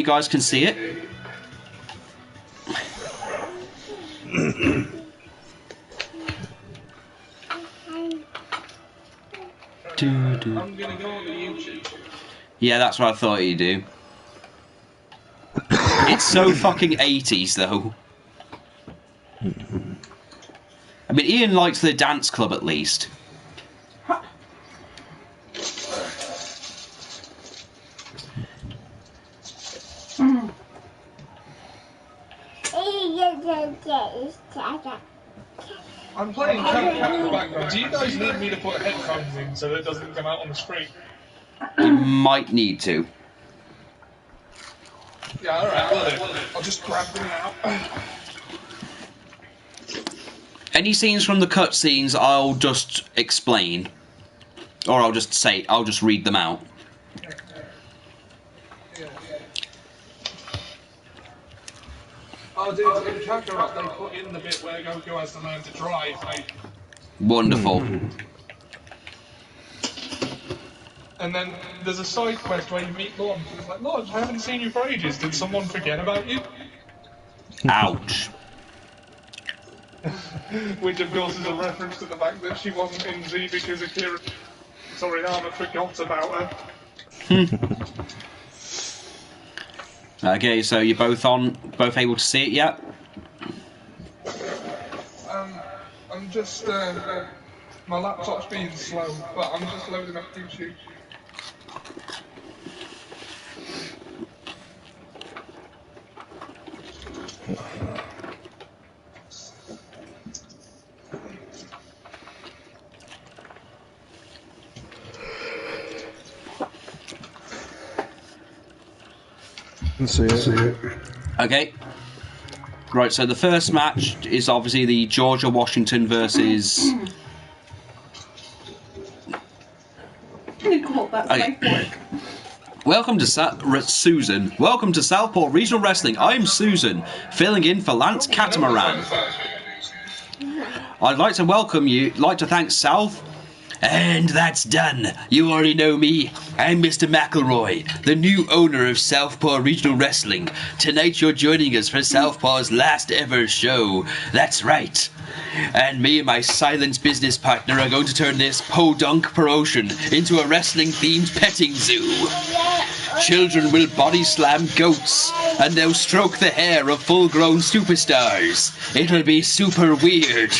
you guys can see it. I'm gonna go on to YouTube. Yeah, that's what I thought you'd do. It's so fucking 80s, though. I mean, Ian likes the dance club, at least. I'm playing Countdown in the background. Do you guys need me to put headphones in so that it doesn't come out on the screen? You might need to. Yeah, alright, I'll just grab them out. Any scenes from the cutscenes, I'll just explain. Or I'll just read them out. Oh, dude, in Kakarot, they put in the bit where Goku has to learn to drive. Wonderful. And then there's a side quest where you meet Launch. It's like, Launch, I haven't seen you for ages. Did someone forget about you? Ouch. Which, of course, is a reference to the fact that she wasn't in Z because Toriyama forgot about her. Okay, so you're both able to see it yet? I'm just, my laptop's being slow, but I'm just loading up YouTube. See it. Okay. Right, so the first match is obviously the Georgia Washington versus... Okay. Welcome to Susan. Welcome to Southpaw Regional Wrestling. I'm Susan, filling in for Lance Catamaran. I'd like to thank South. And that's done. You already know me. I'm Mr. McElroy, the new owner of Southpaw Regional Wrestling. Tonight you're joining us for Southpaw's last ever show. That's right. And me and my silent business partner are going to turn this podunk promotion into a wrestling-themed petting zoo. Children will body slam goats, and they'll stroke the hair of full-grown superstars. It'll be super weird.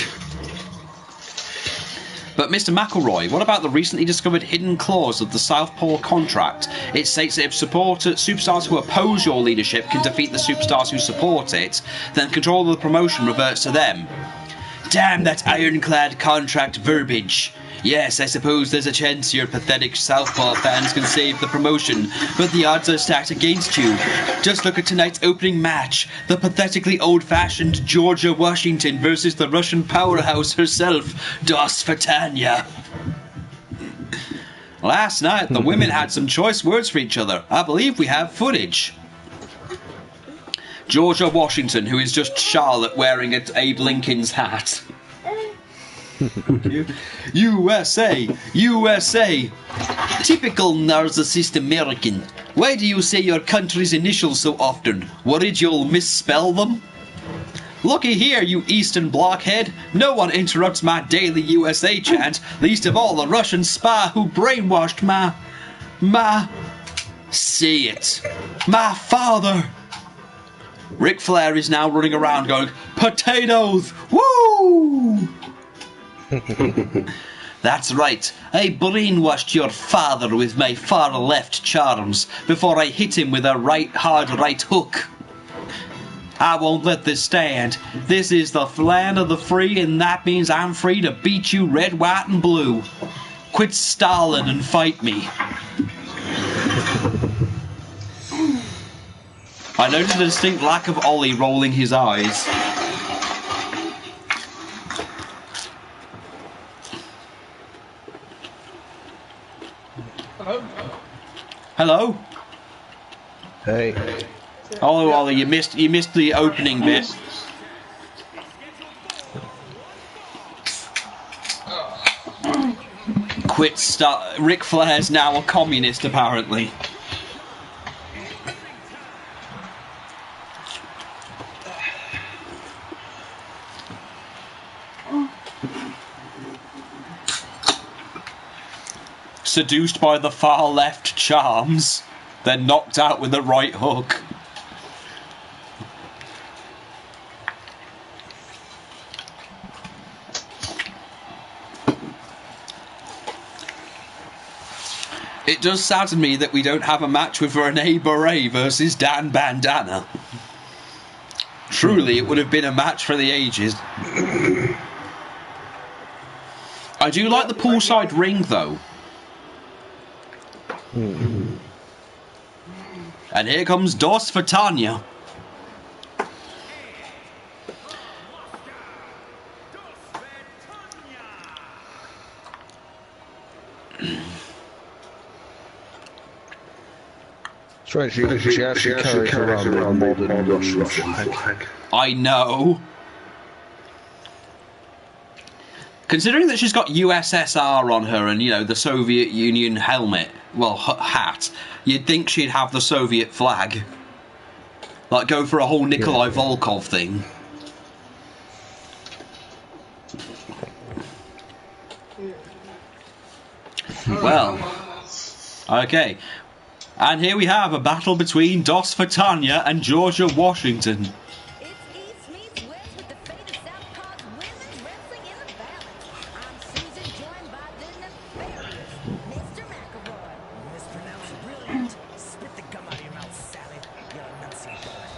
But Mr. McElroy, what about the recently discovered hidden clause of the Southpaw contract? It states that if superstars who oppose your leadership can defeat the superstars who support it, then control of the promotion reverts to them. Damn that ironclad contract verbiage. Yes, I suppose there's a chance your pathetic Southpaw fans can save the promotion, but the odds are stacked against you. Just look at tonight's opening match. The pathetically old-fashioned Georgia Washington versus the Russian powerhouse herself, Dos Fatania. Last night, the women had some choice words for each other. I believe we have footage. Georgia Washington, who is just Charlotte wearing Abe Lincoln's hat. USA, USA. Typical narcissist American. Why do you say your country's initials so often? Worried you'll misspell them? Looky here, you Eastern blockhead. No one interrupts my daily USA chant, least of all the Russian spy who brainwashed say it. My father. Ric Flair is now running around going, potatoes! Woo! That's right. I brainwashed your father with my far left charms before I hit him with a hard right hook. I won't let this stand. This is the land of the free, and that means I'm free to beat you red, white, and blue. Quit stalling and fight me. I noticed a distinct lack of Ollie rolling his eyes. Hello? Hello? Hey. Oh, Ollie, you missed the opening bit. Ric Flair's now a communist, apparently. seduced by the far left charms, then knocked out with the right hook. It does sadden me that we don't have a match with Rene Beret versus Dan Bandana. Truly, it would have been a match for the ages. I do like the poolside ring, though. And here comes Dos for Tanya. Strange, she actually carries around a modern Russian flag. I know. Considering that she's got USSR on her and, you know, the Soviet Union helmet, well, hat, you'd think she'd have the Soviet flag. Like, go for a whole Nikolai Volkov thing. Well, okay. And here we have a battle between Dos for Tanya and Georgia Washington. It's East meets West with the fate of Southpaw's women's wrestling in the balance. I'm Susan, joined by the nefarious Mr. McElroy. Mispronounced brilliant. Spit the gum out of your mouth, Sally. You'll enunciate that.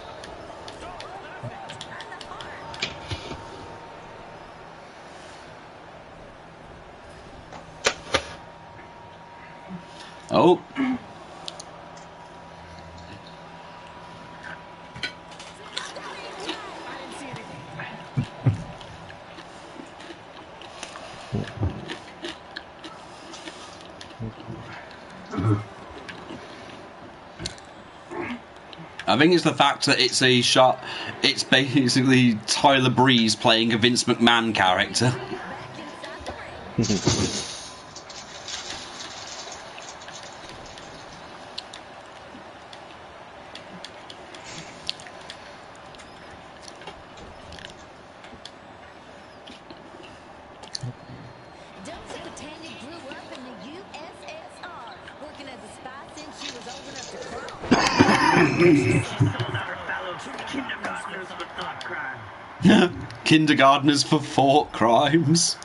Oh. I think it's the fact that it's a shot. It's basically Tyler Breeze playing a Vince McMahon character. Kindergartners for thought crimes.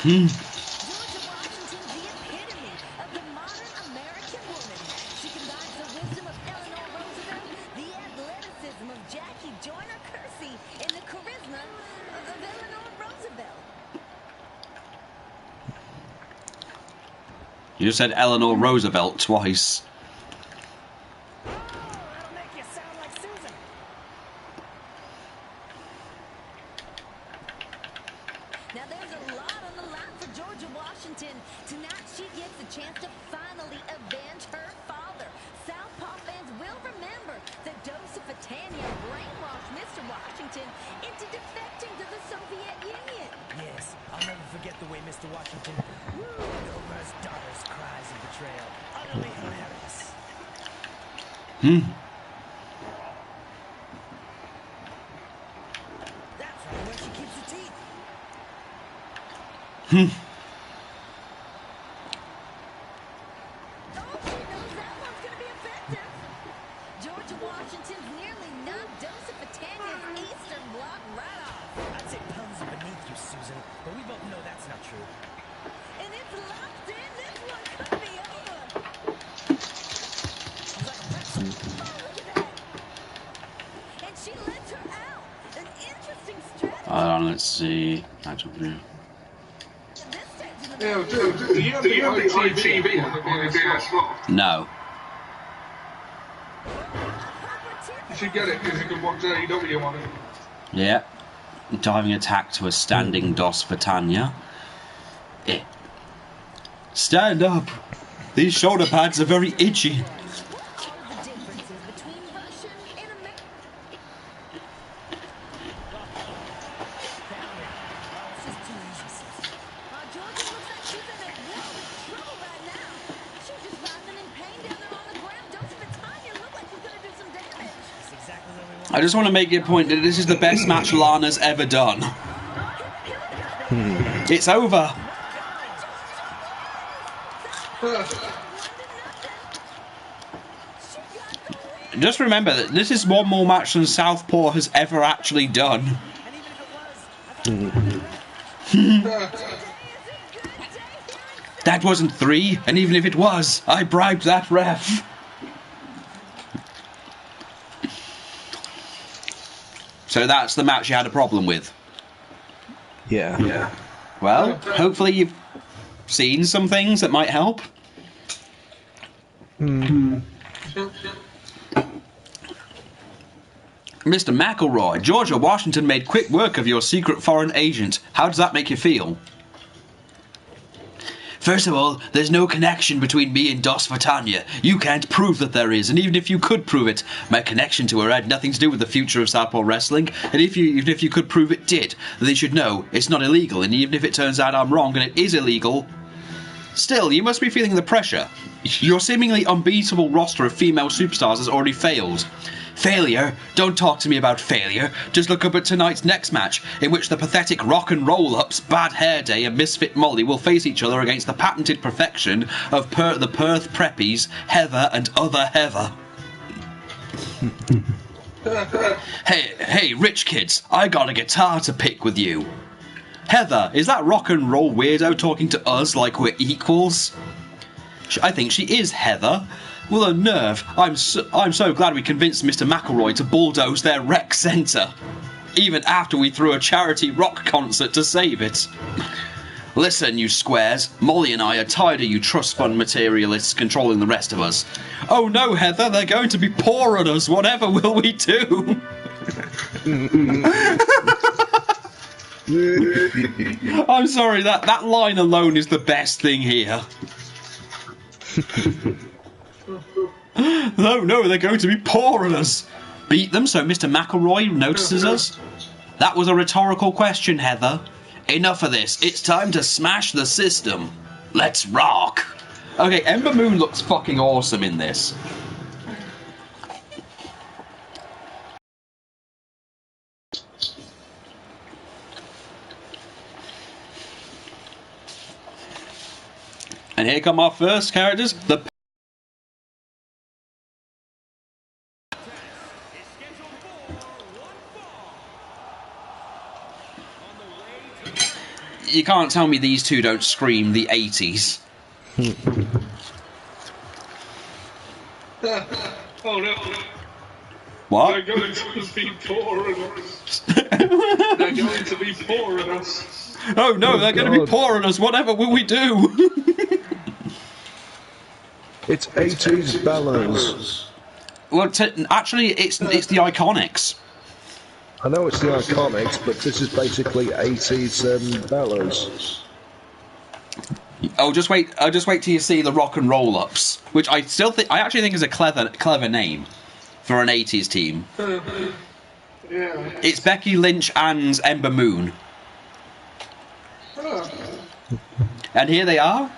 Georgia Washington, the epitome of the modern American woman. She combines the wisdom of Eleanor Roosevelt, the athleticism of Jackie Joyner Kersey, and the charisma of Eleanor Roosevelt. You said Eleanor Roosevelt twice. That'll make you sound like Susan. Now there's a lot on the line for Georgia Washington. Tonight she gets a chance to finally avenge her father. Southpaw fans will remember that Tanya brainwashed Mr. Washington into defecting to the Soviet Union. Yes, I'll never forget the way Mr. Washington wooed over his daughter's cries of betrayal. Utterly hilarious. That's right, where she keeps her teeth. Oh, she knows that one's going to be effective. Georgia Washington's nearly knocked Tanya's Eastern Bloc right off. I'd say puns are beneath you, Susan, but we both know that's not true. And it's locked in. This one could be over. She's like a wrestler. Oh, look at that. And she lets her out. An interesting strategy. Let's see. Actually, Yeah, do you have the ITV on the DS4? No. You should get it because you can watch AEW on it. Yeah. Diving attack to a standing DOS for Tanya. Stand up. These shoulder pads are very itchy. I just want to make a point that this is the best match Lana's ever done. It's over. Just remember that this is one more match than Southpaw has ever actually done. That wasn't 3, and even if it was, I bribed that ref. So that's the match you had a problem with? Yeah. Well, hopefully you've seen some things that might help. Mr. McElroy, Georgia Washington made quick work of your secret foreign agent. How does that make you feel? First of all, there's no connection between me and Dos Vatania. You can't prove that there is, and even if you could prove it, my connection to her had nothing to do with the future of Southpaw Wrestling, and even if you could prove it did, they should know it's not illegal, and even if it turns out I'm wrong and it is illegal, still, you must be feeling the pressure. Your seemingly unbeatable roster of female superstars has already failed. Failure? Don't talk to me about failure. Just look up at tonight's next match, in which the pathetic rock and roll-ups, Bad Hair Day and Misfit Molly will face each other against the patented perfection of the Perth Preppies, Heather and other Heather. Hey, rich kids, I got a guitar to pick with you. Heather, is that rock and roll weirdo talking to us like we're equals? I think she is Heather. Well, a nerve. I'm so glad we convinced Mr. McElroy to bulldoze their rec centre. Even after we threw a charity rock concert to save it. Listen, you squares. Molly and I are tired of you trust fund materialists controlling the rest of us. Oh no, Heather, they're going to be poor on us. Whatever will we do? I'm sorry, that line alone is the best thing here. No, they're going to be poor on us. Beat them so Mr. McElroy notices us? That was a rhetorical question, Heather. Enough of this. It's time to smash the system. Let's rock. Okay, Ember Moon looks fucking awesome in this. And here come our first characters. You can't tell me these two don't scream the 80s. Oh no. What? They're going to be poor on us. They're going to be poor on us. Oh no, they're going to be poor on us. Whatever will we do? It's 80s Bellas. Well, actually, it's the Iconics. I know it's the Iconics, but this is basically 80s Bellas. I'll just wait till you see the Rock and Roll Ups, which I actually think is a clever name for an 80s team. Yeah. It's Becky Lynch and Ember Moon. And here they are.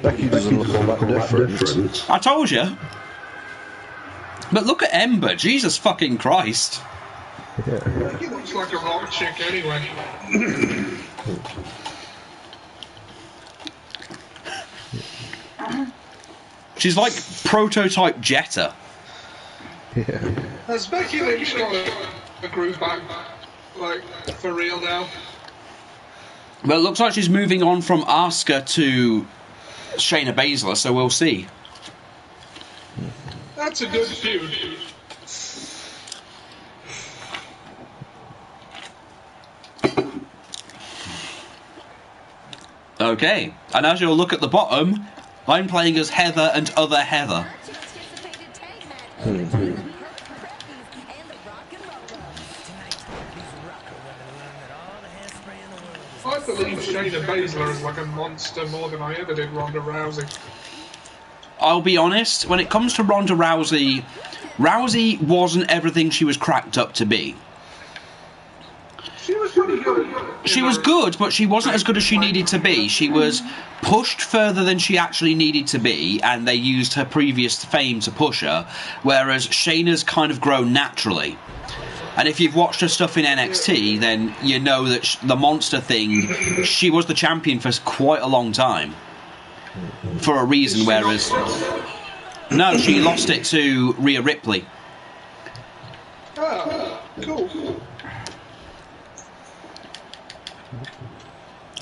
Becky doesn't look all that different. I told you. But look at Ember. Jesus fucking Christ. He looks like a rock chick anyway. She's like prototype Jetta. Yeah. Has Becky Lynch got a groove back, like, for real now? Well, it looks like she's moving on from Asuka to Shayna Baszler, so we'll see. That's a good feud. Okay, and as you'll look at the bottom, I'm playing as Heather and other Heather. Anticipated tag match between the Preppies and the Rock and Rollers. Tonight, these rocker women learn that all the hairspray in the world is I believe Shayna Baszler is like a monster more than I ever did Ronda Rousey. I'll be honest, when it comes to Ronda Rousey, Rousey wasn't everything she was cracked up to be. She was pretty good. She was good, but she wasn't as good as she needed to be. She was pushed further than she actually needed to be, and they used her previous fame to push her, whereas Shayna's kind of grown naturally. And if you've watched her stuff in NXT, then you know that the monster thing, she was the champion for quite a long time. For a reason, whereas... No, she lost it to Rhea Ripley. Ah, cool.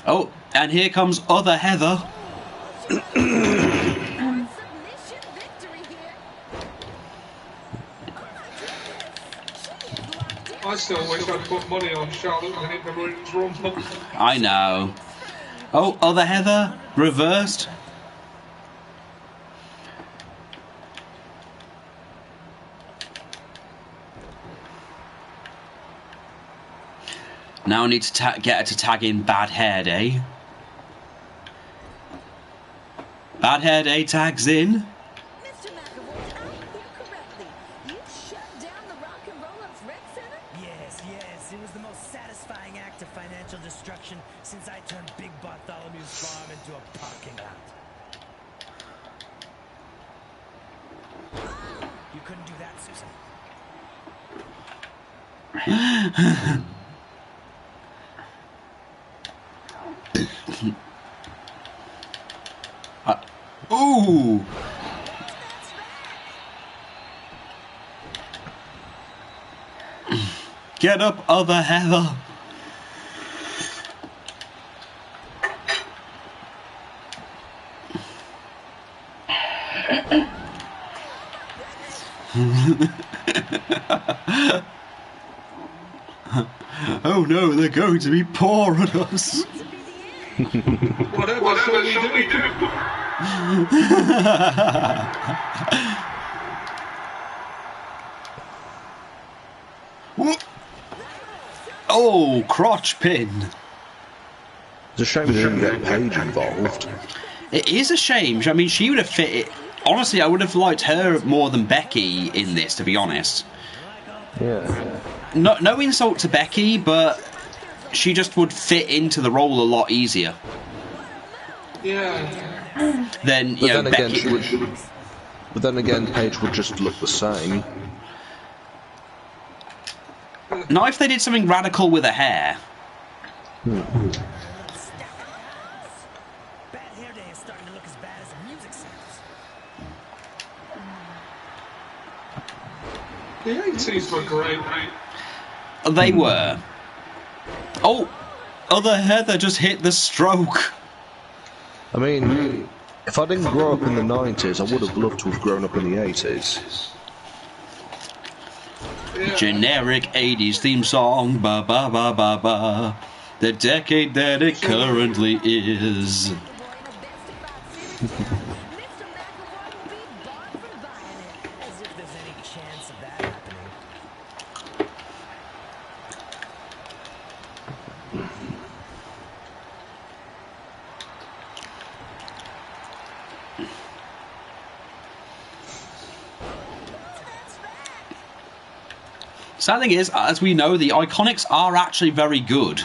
Oh, and here comes other Heather. Submission victory here. I still wish I'd put money on Charlotte and hit the Women's Rumble. I know. Oh, other Heather, reversed. Now I need to get her to tag in Bad Hair Day. Bad Hair Day tags in. Mr. McAvoy, did I hear correctly? You shut down the Rock and Roll-Ups Rec Center? Yes, yes, it was the most satisfying act of financial destruction since I turned Big Bartholomew's farm into a parking lot. You couldn't do that, Susan. Ooh! Get up, other Heather! Oh no, they're going to be poor on us! Whatever shall we do? Oh, crotch pin! It's a shame they didn't get Paige involved. It is a shame. I mean, she would have fit it. Honestly, I would have liked her more than Becky in this, to be honest. Yeah. No insult to Becky, but she just would fit into the role a lot easier. Yeah. Then, But you know, then again, Becky... But then again, Paige would just look the same. Not if they did something radical with her hair. Bad hair day is starting to look as bad as the music sounds. The 80s were great. They were. Oh! Other Heather just hit the stroke. I mean, if I didn't grow up in the 90s, I would have loved to have grown up in the 80s. Yeah. Generic 80s theme song, ba ba ba ba ba. The decade that it currently is. Mr. McAvoy will be barred from buying it. As if there's any chance of that happening. Sad thing is, as we know, the Iconics are actually very good.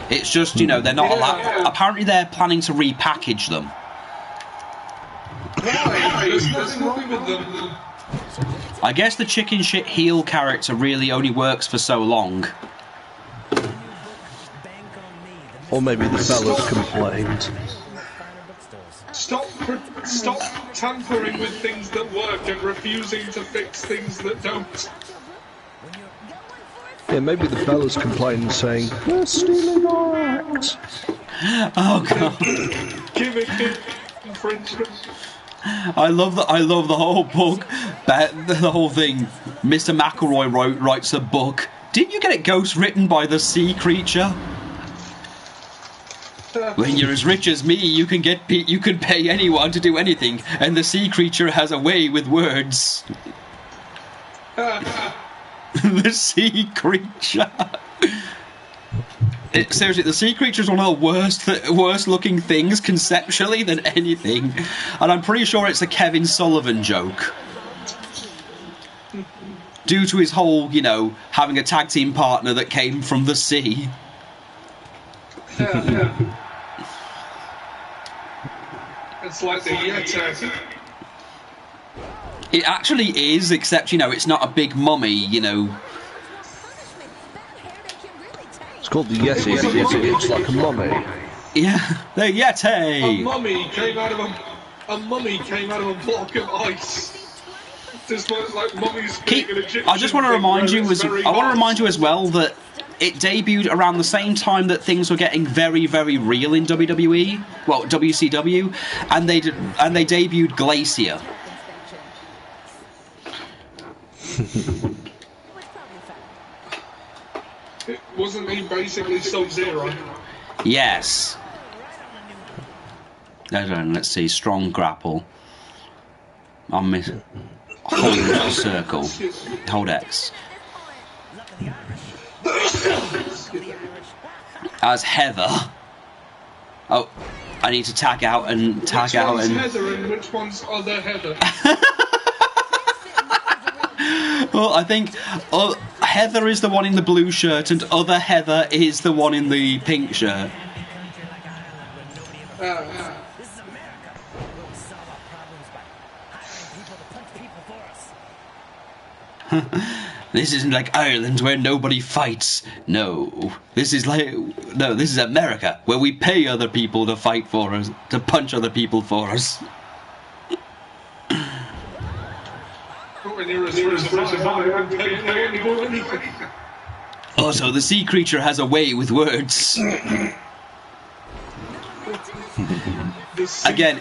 It's just, you know, they're not allowed. Apparently, they're planning to repackage them. Why? There's nothing wrong with them. I guess the chicken shit heel character really only works for so long. Bank on me. The Or maybe the fellas complained. finer bookstores. Stop tampering with things that work and refusing to fix things that don't. Yeah, maybe the fellas complained saying, "We're stealing our act." Oh god, Gimmick infringement. I love the whole book. But the whole thing, Mr. McElroy writes a book. Didn't you get it ghost written by the sea creature? When you're as rich as me, you can pay anyone to do anything, and the sea creature has a way with words. The sea creature. Seriously, the sea creature is one of the worst looking things conceptually than anything, and I'm pretty sure it's a Kevin Sullivan joke. Due to his whole, you know, having a tag team partner that came from the sea. It's like the Yeti. It actually is, except, you know, it's not a big mummy, you know. It's called the Yeti, and it looks like a mummy. Yeah, the Yeti! A mummy came out of a block of ice. Just like mummies being an Egyptian. I just want to remind you as well that it debuted around the same time that things were getting very, very real in WWE, well, WCW, and they debuted Glacier. Wasn't he basically Sub-Zero? Yes. Let's see, strong grapple. I'll miss. Hold circle. Hold X. As Heather. Oh, I need to tag out and Which one's Heather and which one's other Heather? Well, I think Heather is the one in the blue shirt and other Heather is the one in the pink shirt. This is America. We'll solve our problems by hiring people to punch people for us. This isn't like Ireland where nobody fights. No. This is America, where we pay other people to fight for us, to punch other people for us. When you're a survivor, they only do anything. Also, the sea creature has a way with words. Again,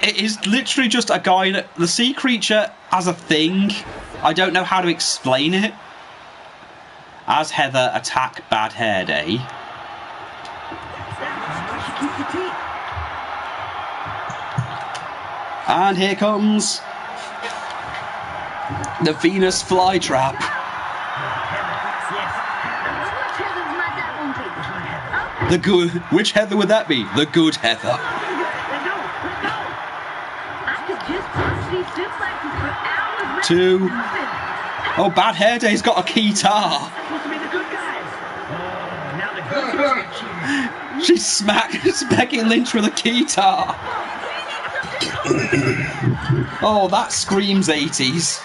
it is literally just a guy. The sea creature as a thing, I don't know how to explain it. As Heather attack Bad Hair Day. And here comes the Venus flytrap. The good. Which Heather would that be? The good Heather. Two. Oh, Bad Hair Day's got a guitar. She smacks Becky Lynch with a guitar. Oh, that screams 80s.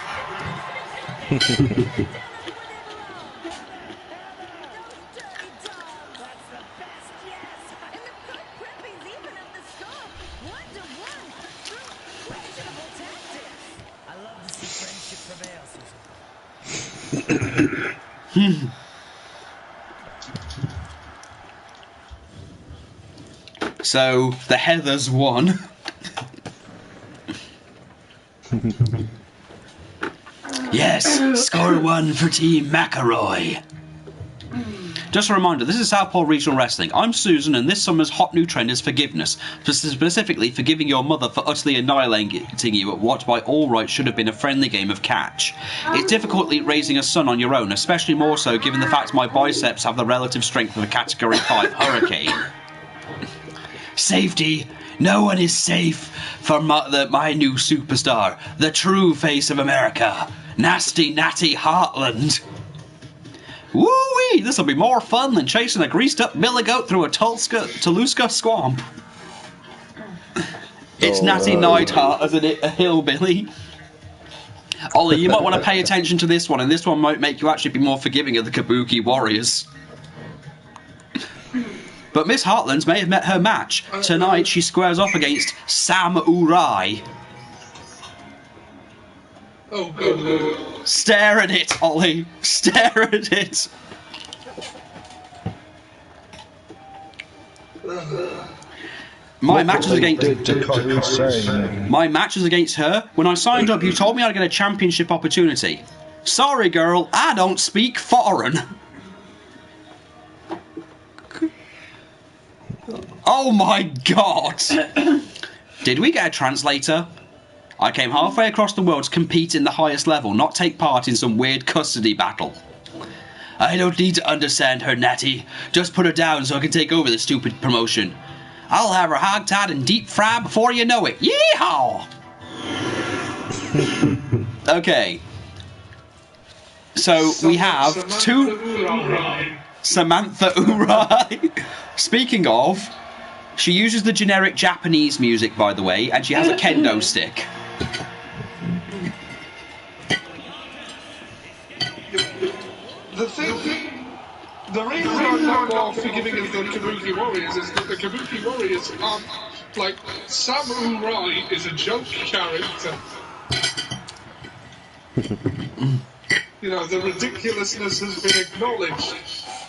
So the Heathers won. Yes, score one for Team McElroy. Just a reminder, this is Southpaw Regional Wrestling. I'm Susan, and this summer's hot new trend is forgiveness. Specifically, forgiving your mother for utterly annihilating you at what by all rights should have been a friendly game of catch. It's difficult raising a son on your own, especially more so given the fact my biceps have the relative strength of a Category 5 hurricane. Safety. No one is safe from my new superstar, the true face of America, Nasty Natty Heartland. Woo-wee! This'll be more fun than chasing a greased-up billy goat through a Toluca swamp. It's Natty Neidhart as a hillbilly. Ollie, you might want to pay attention to this one, and this one might make you actually be more forgiving of the Kabuki Warriors. But Miss Heartlands may have met her match. Tonight she squares off against Sam Urai. Oh, good lord. Stare at it, Ollie. Stare at it. My match is against did to Kairi Sane. my match is against her. When I signed up, you told me I'd get a championship opportunity. Sorry, girl, I don't speak foreign. Oh my god! Did we get a translator? I came halfway across the world to compete in the highest level, not take part in some weird custody battle. I don't need to understand her, Natty. Just put her down so I can take over this stupid promotion. I'll have her hog-tied and deep-fried before you know it. Yeehaw! Okay. So we have Samantha Urai. Speaking of, she uses the generic Japanese music, by the way, and she has a kendo stick. The reason I'm not more forgiving of the Kabuki Warriors is that the Kabuki Warriors aren't, like, Samurai is a joke character. You know, the ridiculousness has been acknowledged,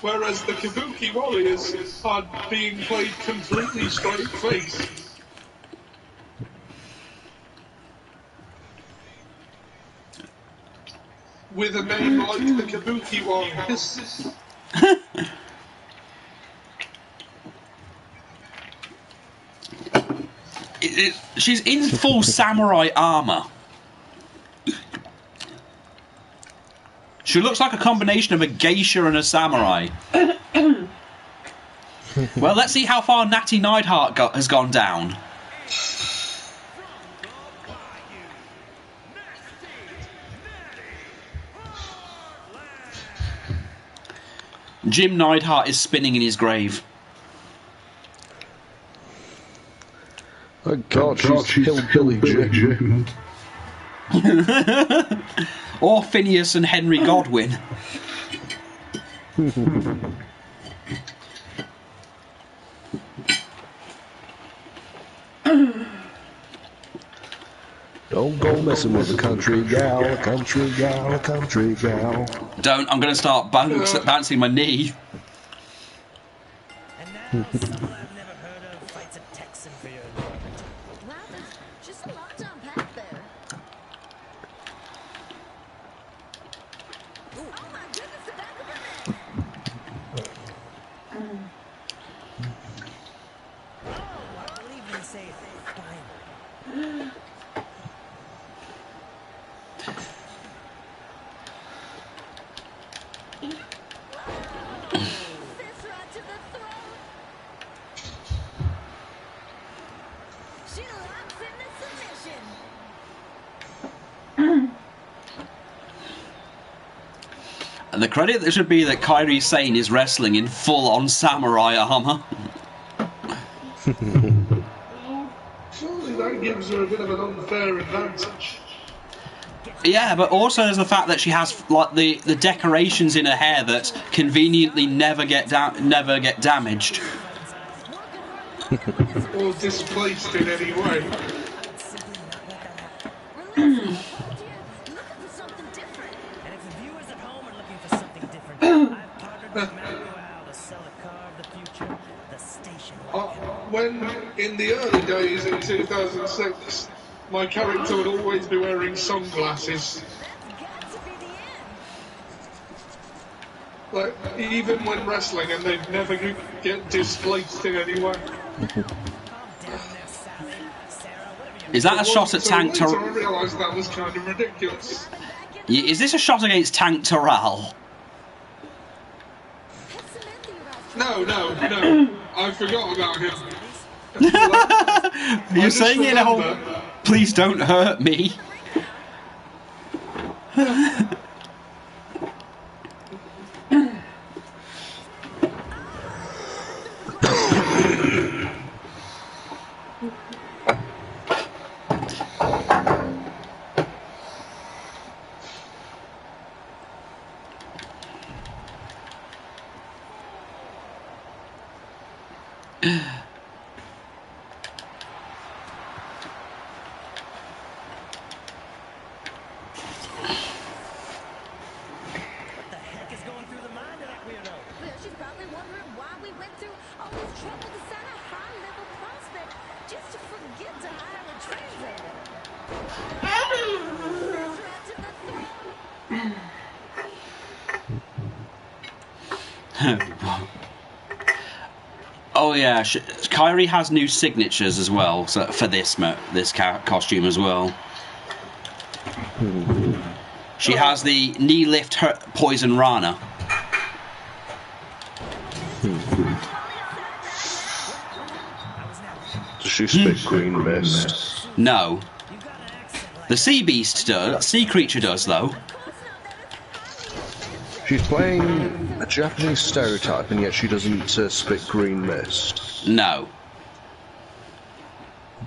whereas the Kabuki Warriors are being played completely straight-faced. With a name like the Kabuki Warriors. She's in full samurai armour. She looks like a combination of a geisha and a samurai. Well, let's see how far Natty Neidhart has gone down. Jim Neidhart is spinning in his grave. Oh God, she's Hillbilly Jim. Or Phineas and Henry Godwin. Don't go messing with a country gal, a country gal, a country gal. Don't, I'm going to start bouncing my knee. And now, someone I've never heard of fights a Texan for your environment. Wow, there's just a lot to unpack there. Ooh, oh my goodness, the back of her neck. I'll even say fine. Fist right to the throat. She locks into submission. And the credit that should be that Kairi Sane is wrestling in full-on samurai armour. Surely that gives her a bit of an unfair advantage. Yeah, but also there's the fact that she has like the decorations in her hair that conveniently never get damaged. Or displaced in any way. Looking for something different. And if the viewers at home are looking for something different, I've partnered with Manuel to sell a car of the future, the station wagon. When, in the early days in 2006, my character would always be wearing sunglasses. That's got to be the end. Like, even when wrestling, and they'd never get displaced in any way. Calm down there, Sally. Sarah, whatever you Is that a shot at Tank So I Terrell? realised that was kind of ridiculous. Is this a shot against Tank Terrell? No. I forgot about him. You're saying it all. Please don't hurt me. What the heck is going through the mind of that weirdo? Well, she's probably wondering why we went through all this trouble to sign a high-level prospect Oh yeah, Kyrie has new signatures as well, so for this costume as well. She has the knee lift poison Rana. Does she spit green mist? No. The sea beast does. Sea creature does though. She's playing a Japanese stereotype, and yet she doesn't spit green mist. No.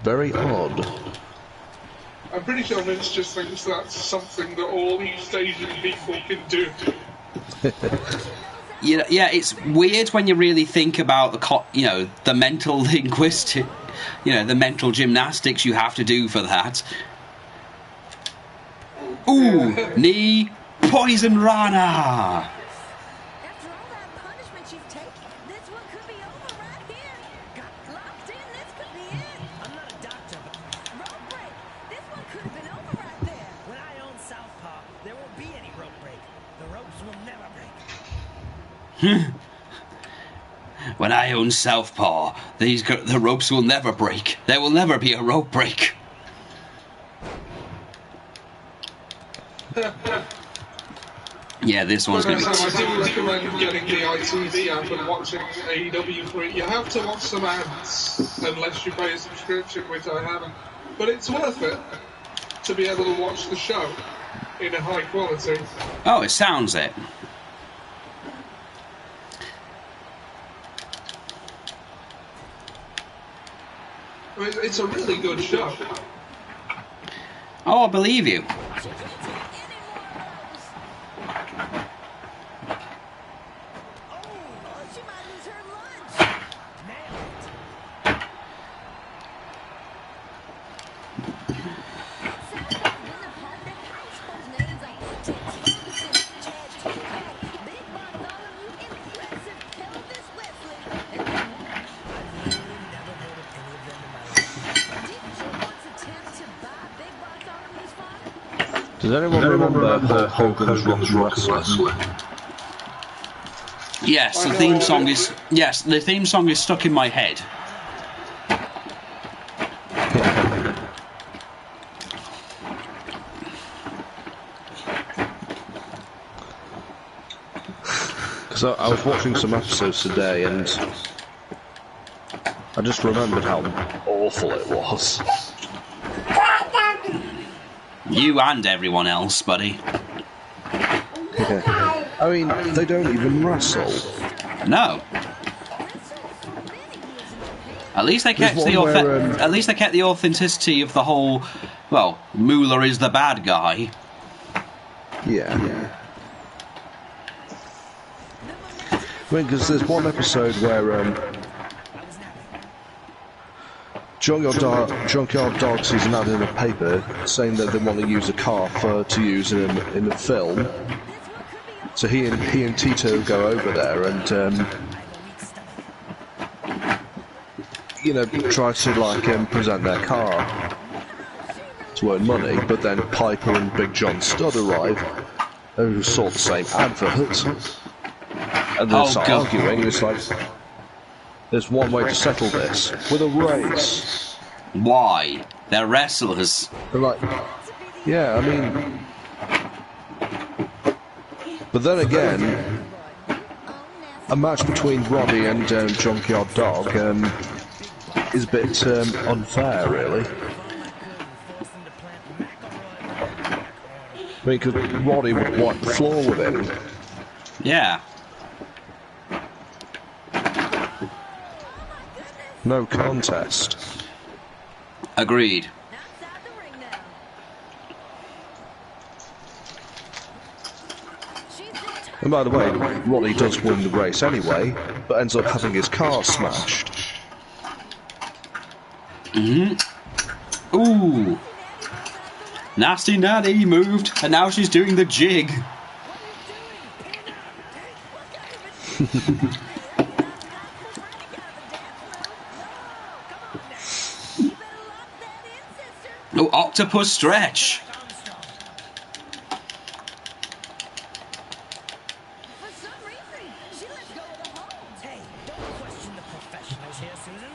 Very odd. I'm pretty sure Vince just thinks that's something that all East Asian people can do. Yeah, it's weird when you really think about the mental linguistic, the mental gymnastics you have to do for that. Ooh, knee poison Rana. After all that punishment you've taken, this one could be over right here. Got locked in, this could be it. I'm not a doctor, but Rope break. This one could have been over right there. when I own Southpaw, there won't be any rope break. The ropes will never break. When I own Southpaw, the ropes will never break. There will never be a rope break. Yeah, this one's But going to I be... do recommend getting the ITV app and watching AEW for it. You have to watch some ads unless you pay a subscription, which I haven't. But it's worth it to be able to watch the show in a high quality. Oh, it sounds it. I mean, it's a really good show. Oh, I believe you. She can't take any more of those. Oh, she might lose her lunch. Nailed it. Southpaw's been a part of the household names like Tex Ferguson, Chad Turnbull, Big Bartholomew, impressive Elvis Wesley, and Literally never heard of any of them in my life. didn't you once attempt to buy Big Bartholomew's farm? Does anyone remember Hulk Hogan's Wrestler? Yes, the theme song is... Yes, the theme song is stuck in my head. Because I was watching some episodes today, and I just remembered how awful it was. You and everyone else, buddy. I mean, they don't even wrestle. No. At least they kept There's one where, at least they kept the authenticity of the whole. Well, Moolah is the bad guy. Yeah. I mean, because there's one episode where Junkyard Dog sees an ad in the paper saying that they want to use a car to use in a film. So he and Tito go over there and try to present their car to earn money, but then Piper and Big John Studd arrive, who saw the same advert, and they start arguing. It's like, there's one way to settle this, with a race. Why? They're wrestlers. They're like, yeah, I mean, but then again, a match between Roddy and Junkyard Dog is a bit unfair, really. I mean, because Roddy would wipe the floor with him. Yeah. No contest. Agreed. Outside the ring now. She's determined. And by the way, Roddy does win the race anyway, but ends up having his car smashed. Ooh. Nasty Natty moved, and now she's doing the jig. Oh, octopus stretch. For some reason, she lets go this here, Susan?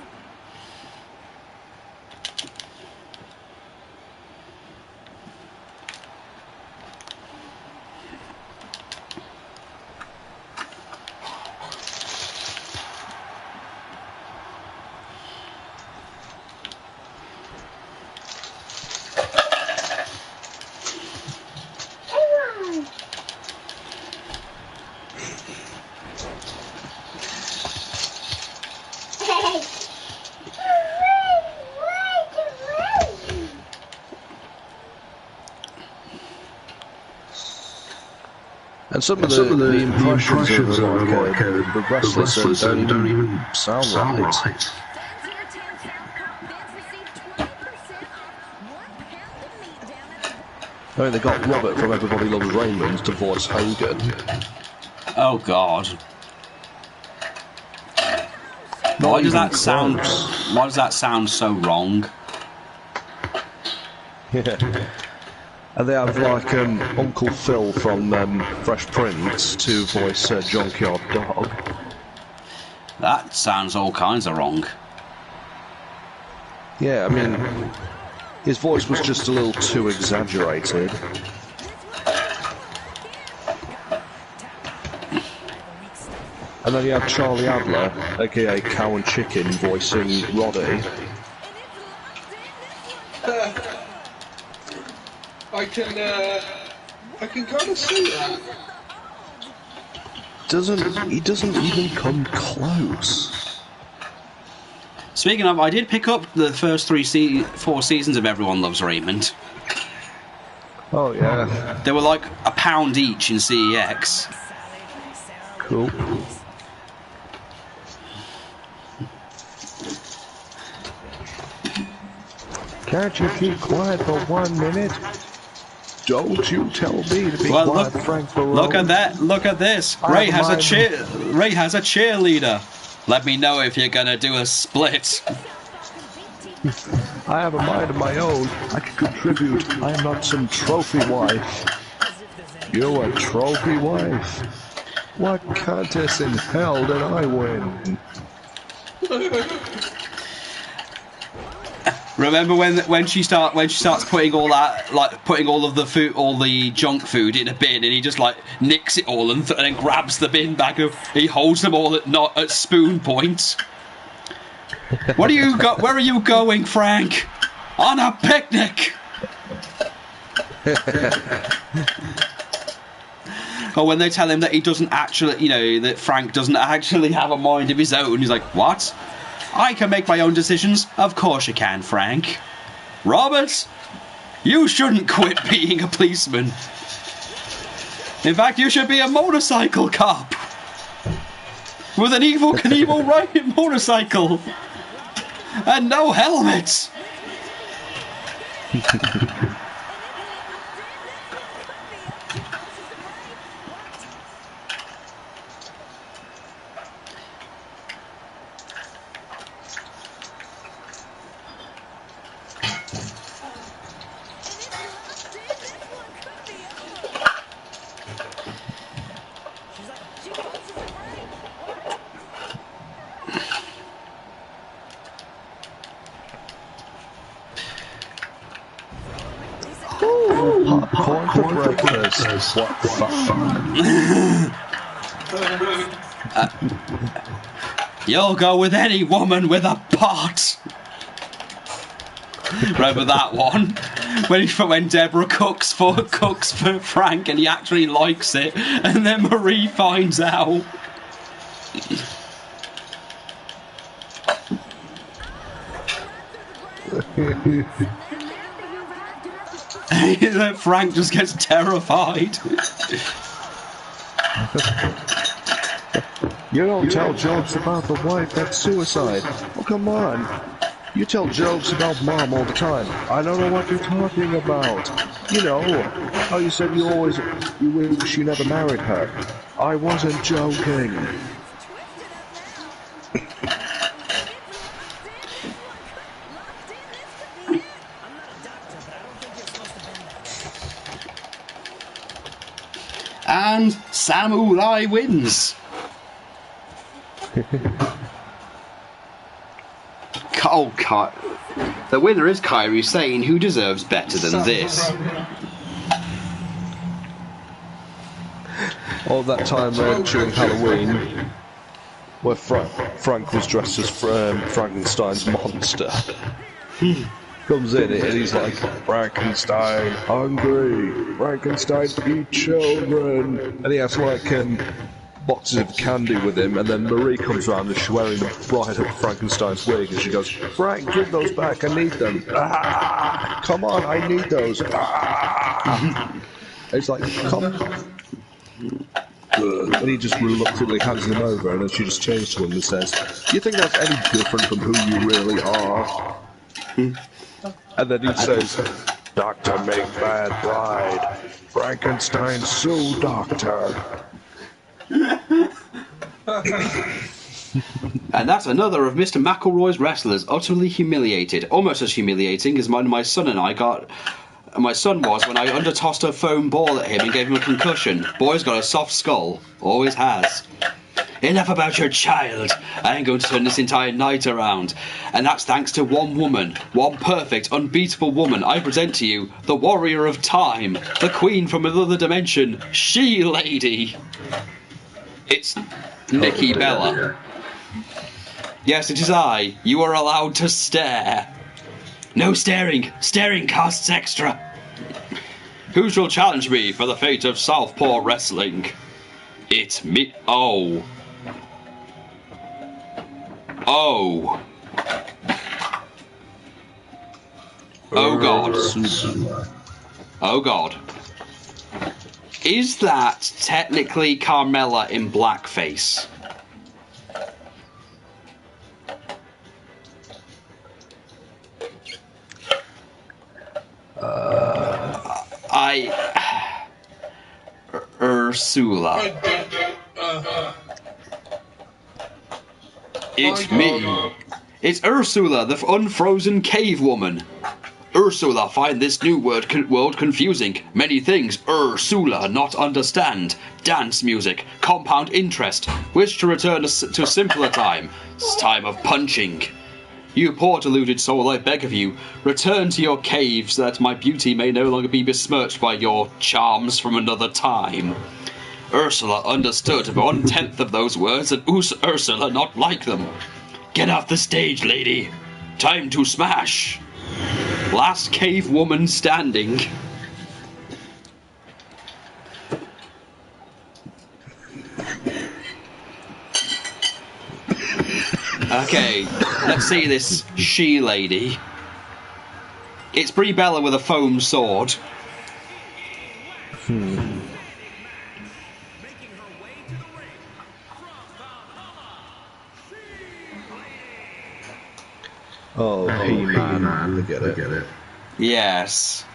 And some of the impressions of like, the wrestlers don't even sound right. Fans here at Town Southpaw Vince received 20% off 1 pound of meat down at the... I mean, they got Robert from Everybody Loves Raymond to voice Hogan. Oh God. Why does that sound? Why does that sound so wrong? Yeah. And they have like Uncle Phil from Fresh Prince to voice Junkyard Dog. That sounds all kinds of wrong. Yeah, I mean, his voice was just a little too exaggerated. And then you have Charlie Adler, aka Cow and Chicken, voicing Roddy. I can kind of see that. He doesn't even come close. Speaking of, I did pick up the first 4 seasons of Everyone Loves Raymond. Oh yeah. They were like £1 each in CEX. Cool. Can't you keep quiet for 1 minute? Don't you tell me to be quiet, Frank Barone. Look at that! Look at this! Ray has a cheerleader. Let me know if you're gonna do a split. I have a mind of my own. I can contribute. I am not some trophy wife. You're a trophy wife. What contest in hell did I win? Remember when she starts putting all that, like putting all of the food, all the junk food in a bin, and he just like nicks it all and then grabs the bin back up. He holds them all at spoon point. What are you where are you going, Frank? On a picnic. Or when they tell him that he doesn't actually, that Frank doesn't actually have a mind of his own, he's like, what? I can make my own decisions. Of course you can, Frank. Robert, you shouldn't quit being a policeman. In fact, you should be a motorcycle cop. With an Evel Knievel riding motorcycle. And no helmet. Popcorn for breakfast. What the fuck? You'll go with any woman with a pot. Remember that one? When Deborah cooks for Frank and he actually likes it, and then Marie finds out. Frank just gets terrified. You don't tell jokes about the wife that's suicide. Oh, come on. You tell jokes about mom all the time. I don't know what you're talking about. You know, how you said you wish you never married her. I wasn't joking. And Samurai wins. Oh, the winner is Kairi Sane, who deserves better than this. All that time during Halloween, where Frank was dressed as Frankenstein's monster, comes in and he's like, Frankenstein hungry, Frankenstein eat children, and he has like boxes of candy with him, and then Marie comes around and she's wearing Bride of Frankenstein's wig, and she goes, Frank, give those back, I need them. Ah, come on, I need those. Ah. It's like, come. And he just reluctantly hands them over, and then she just turns to him and says, "Do you think that's any different from who you really are?" And then he says, "Doctor, make bad bride. Frankenstein sue doctor." And that's another of Mr. McElroy's wrestlers utterly humiliated. Almost as humiliating as my son and I got... My son was when I undertossed a foam ball at him and gave him a concussion. Boy's got a soft skull. Always has. Enough about your child. I ain't going to turn this entire night around. And that's thanks to one woman. One perfect, unbeatable woman. I present to you the warrior of time. The queen from another dimension. She-Lady. It's Nikki Bella. Yes, it is I. You are allowed to stare. No staring. Staring costs extra. Who shall challenge me for the fate of Southpaw Wrestling? It's me. Oh. Oh. Oh God. Oh God. Is that technically Carmella in blackface? Ursula. It's me. It's Ursula, the unfrozen cave woman. Ursula find this new world confusing. Many things Ursula not understand. Dance music, compound interest. Wish to return to simpler time. It's time of punching. You poor deluded soul, I beg of you, return to your cave so that my beauty may no longer be besmirched by your charms from another time. Ursula understood 1/10 of those words, and Ursula not like them. Get off the stage, lady. Time to smash. Last cave woman standing. Okay, let's see this she-lady. It's Brie Bella with a foam sword. Oh, He-Man. I get it. Yes.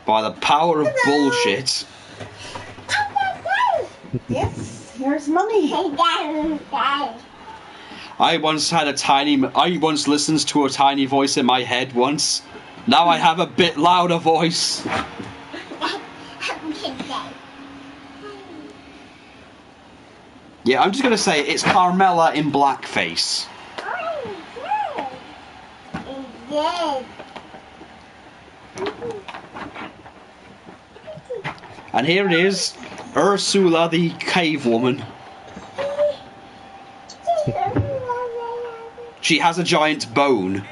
By the power of bullshit. Yes, here's Mummy. I once listened to a tiny voice in my head once. Now I have a bit louder voice. Yeah, I'm just gonna say it's Carmella in blackface. And here it is, Ursula the cave woman. She has a giant bone.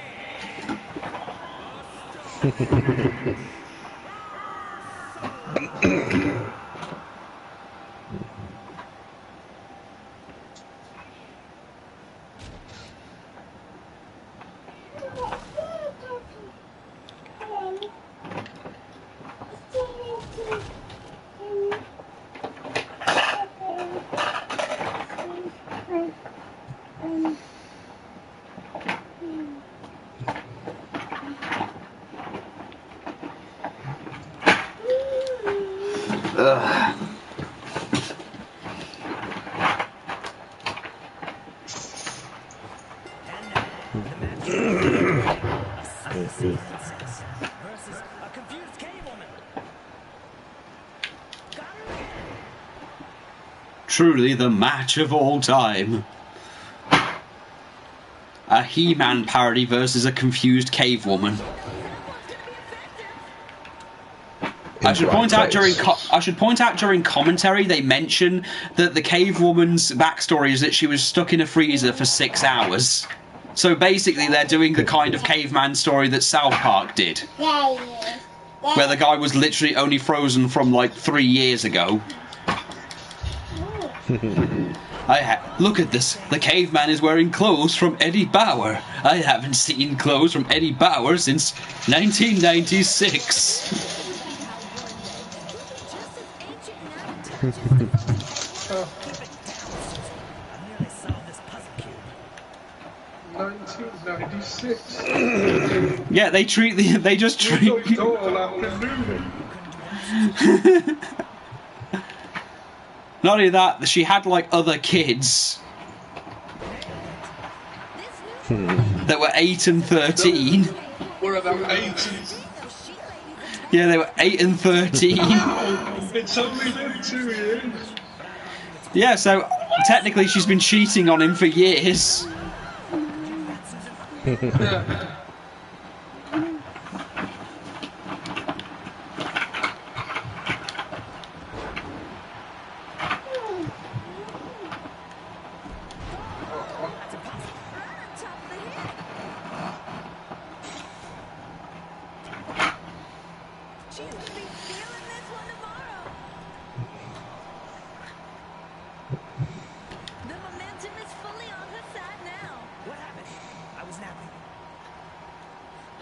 Versus a confused cave woman. Got her again. truly the match of all time. A He-Man parody versus a confused cave woman. I should point out during commentary they mention that the cave woman's backstory is that she was stuck in a freezer for 6 hours. So basically they're doing the kind of caveman story that Southpaw did, where the guy was literally only frozen from like 3 years ago. Look at this. The caveman is wearing clothes from Eddie Bauer. I haven't seen clothes from Eddie Bauer since 1996. I nearly solved this puzzle cube. 1996. Yeah, they just treat. It's all afternoon. Not only that, she had like other kids that were 8 and 13. We're about 80s. Yeah, they were 8 and 13. It's only been 2 years. Yeah, so technically she's been cheating on him for years. Yeah.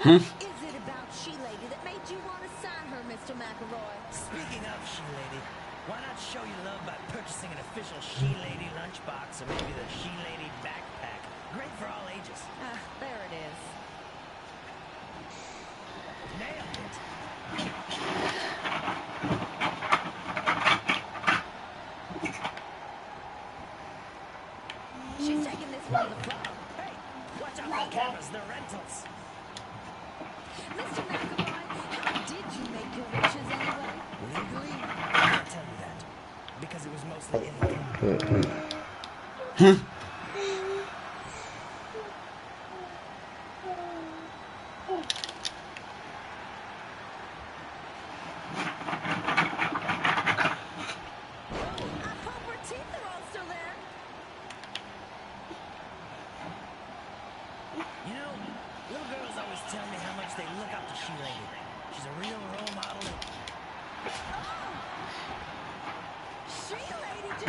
Is it about She-Lady that made you want to sign her, Mr. McElroy? Speaking of She-Lady, why not show your love by purchasing an official She-Lady lunchbox or maybe the She-Lady backpack? Great for all ages. There it is. Nailed it. She's taking this one to the floor. Hey, watch out for the cameras, they're rentals. Mr. McElroy, how did you make your riches anyway? Legally? I can't tell you that. Because it was mostly illegal. You know, little girls always tell me how much they look up to She-Lady. She's a real role model.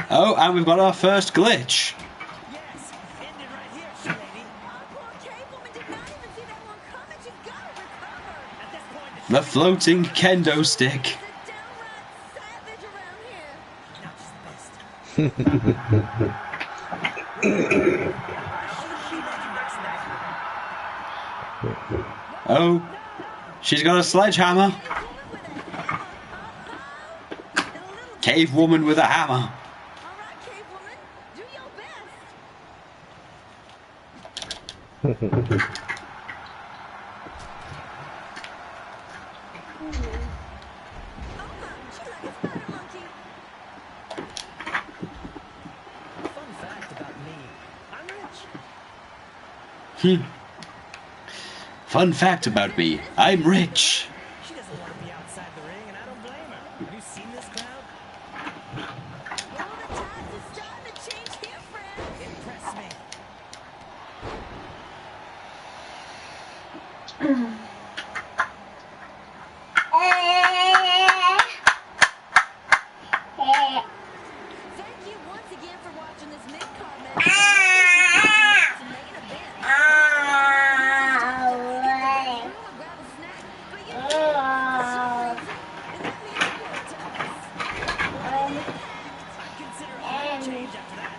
Oh, and we've got our first glitch. Yes, ended right here, She-Lady. At this point, The floating kendo stick. not just the best. Oh, she's got a sledgehammer. Cave woman with a hammer. Fun fact about me, I'm rich. Fun fact about me, I'm rich. She doesn't want to be outside the ring, and I don't blame her. Have you seen this crowd? Impress me. Thank you once again for watching this mid-card match. It's a main event. Grab a snack, but you know, for some reason, and that means more to us. I consider a change after that.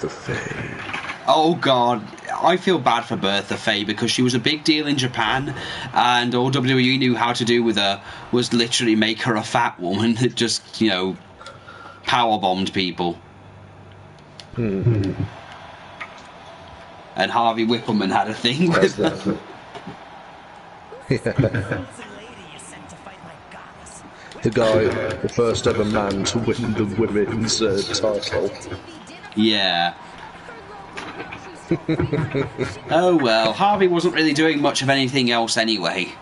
Bertha Faye. Oh god, I feel bad for Bertha Faye because she was a big deal in Japan, and all WWE knew how to do with her was literally make her a fat woman that just, you know, powerbombed people. Mm-hmm. And Harvey Whippleman had a thing with her. Yeah. The guy, the first ever man to win the women's title. Yeah. Oh well, Harvey wasn't really doing much of anything else anyway.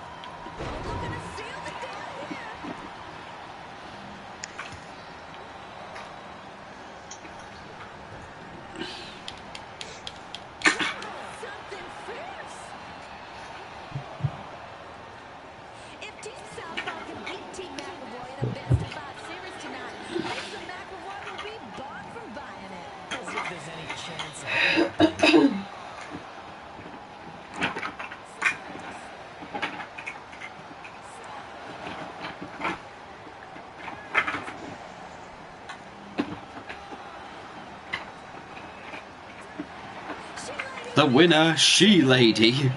If Team Southpaw can beat Team McAvoy in a best-of-5 series tonight, Mr. McAvoy will be barred from buying it. As if there's any chance of The winner, She Lady.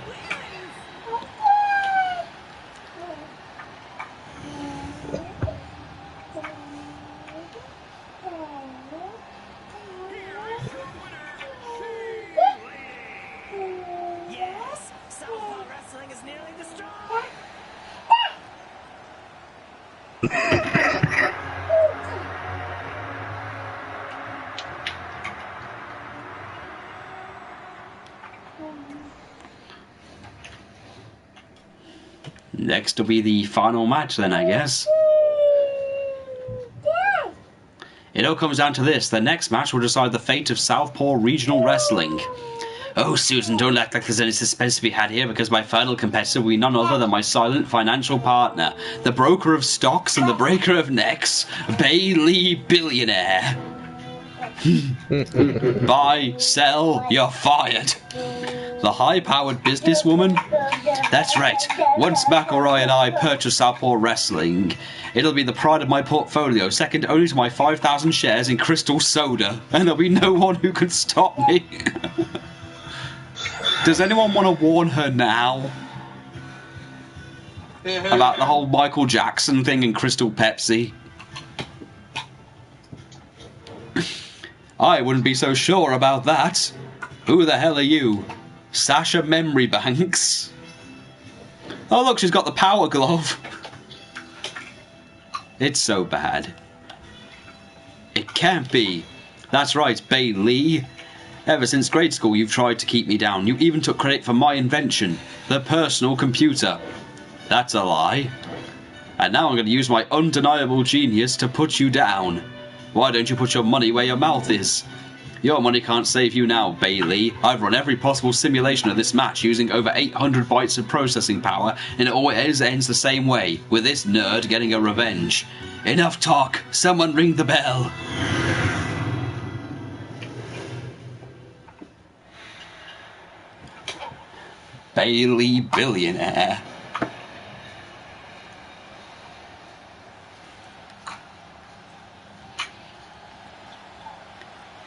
Yes! Southpaw Wrestling is nearly destroyed! Next will be the final match then, I guess. It all comes down to this. The next match will decide the fate of Southpaw Regional Wrestling. Oh, Susan, don't act like there's any suspense to be had here, because my final competitor will be none other than my silent financial partner, the broker of stocks and the breaker of necks, Bailey Billionaire. Buy, sell, you're fired. The high-powered businesswoman? That's right. Once McElroy and I purchase Southpaw Wrestling, it'll be the pride of my portfolio, second only to my 5,000 shares in Crystal Soda, and there'll be no one who can stop me. Does anyone want to warn her now about the whole Michael Jackson thing and Crystal Pepsi? I wouldn't be so sure about that. Who the hell are you? Sasha Memory Banks? Oh look, she's got the power glove. It's so bad. It can't be. That's right, Bailey. Ever since grade school, you've tried to keep me down. You even took credit for my invention, the personal computer. That's a lie. And now I'm going to use my undeniable genius to put you down. Why don't you put your money where your mouth is? Your money can't save you now, Bailey. I've run every possible simulation of this match using over 800 bytes of processing power, and it always ends the same way, with this nerd getting a revenge. Enough talk. Someone ring the bell. Bailey Billionaire.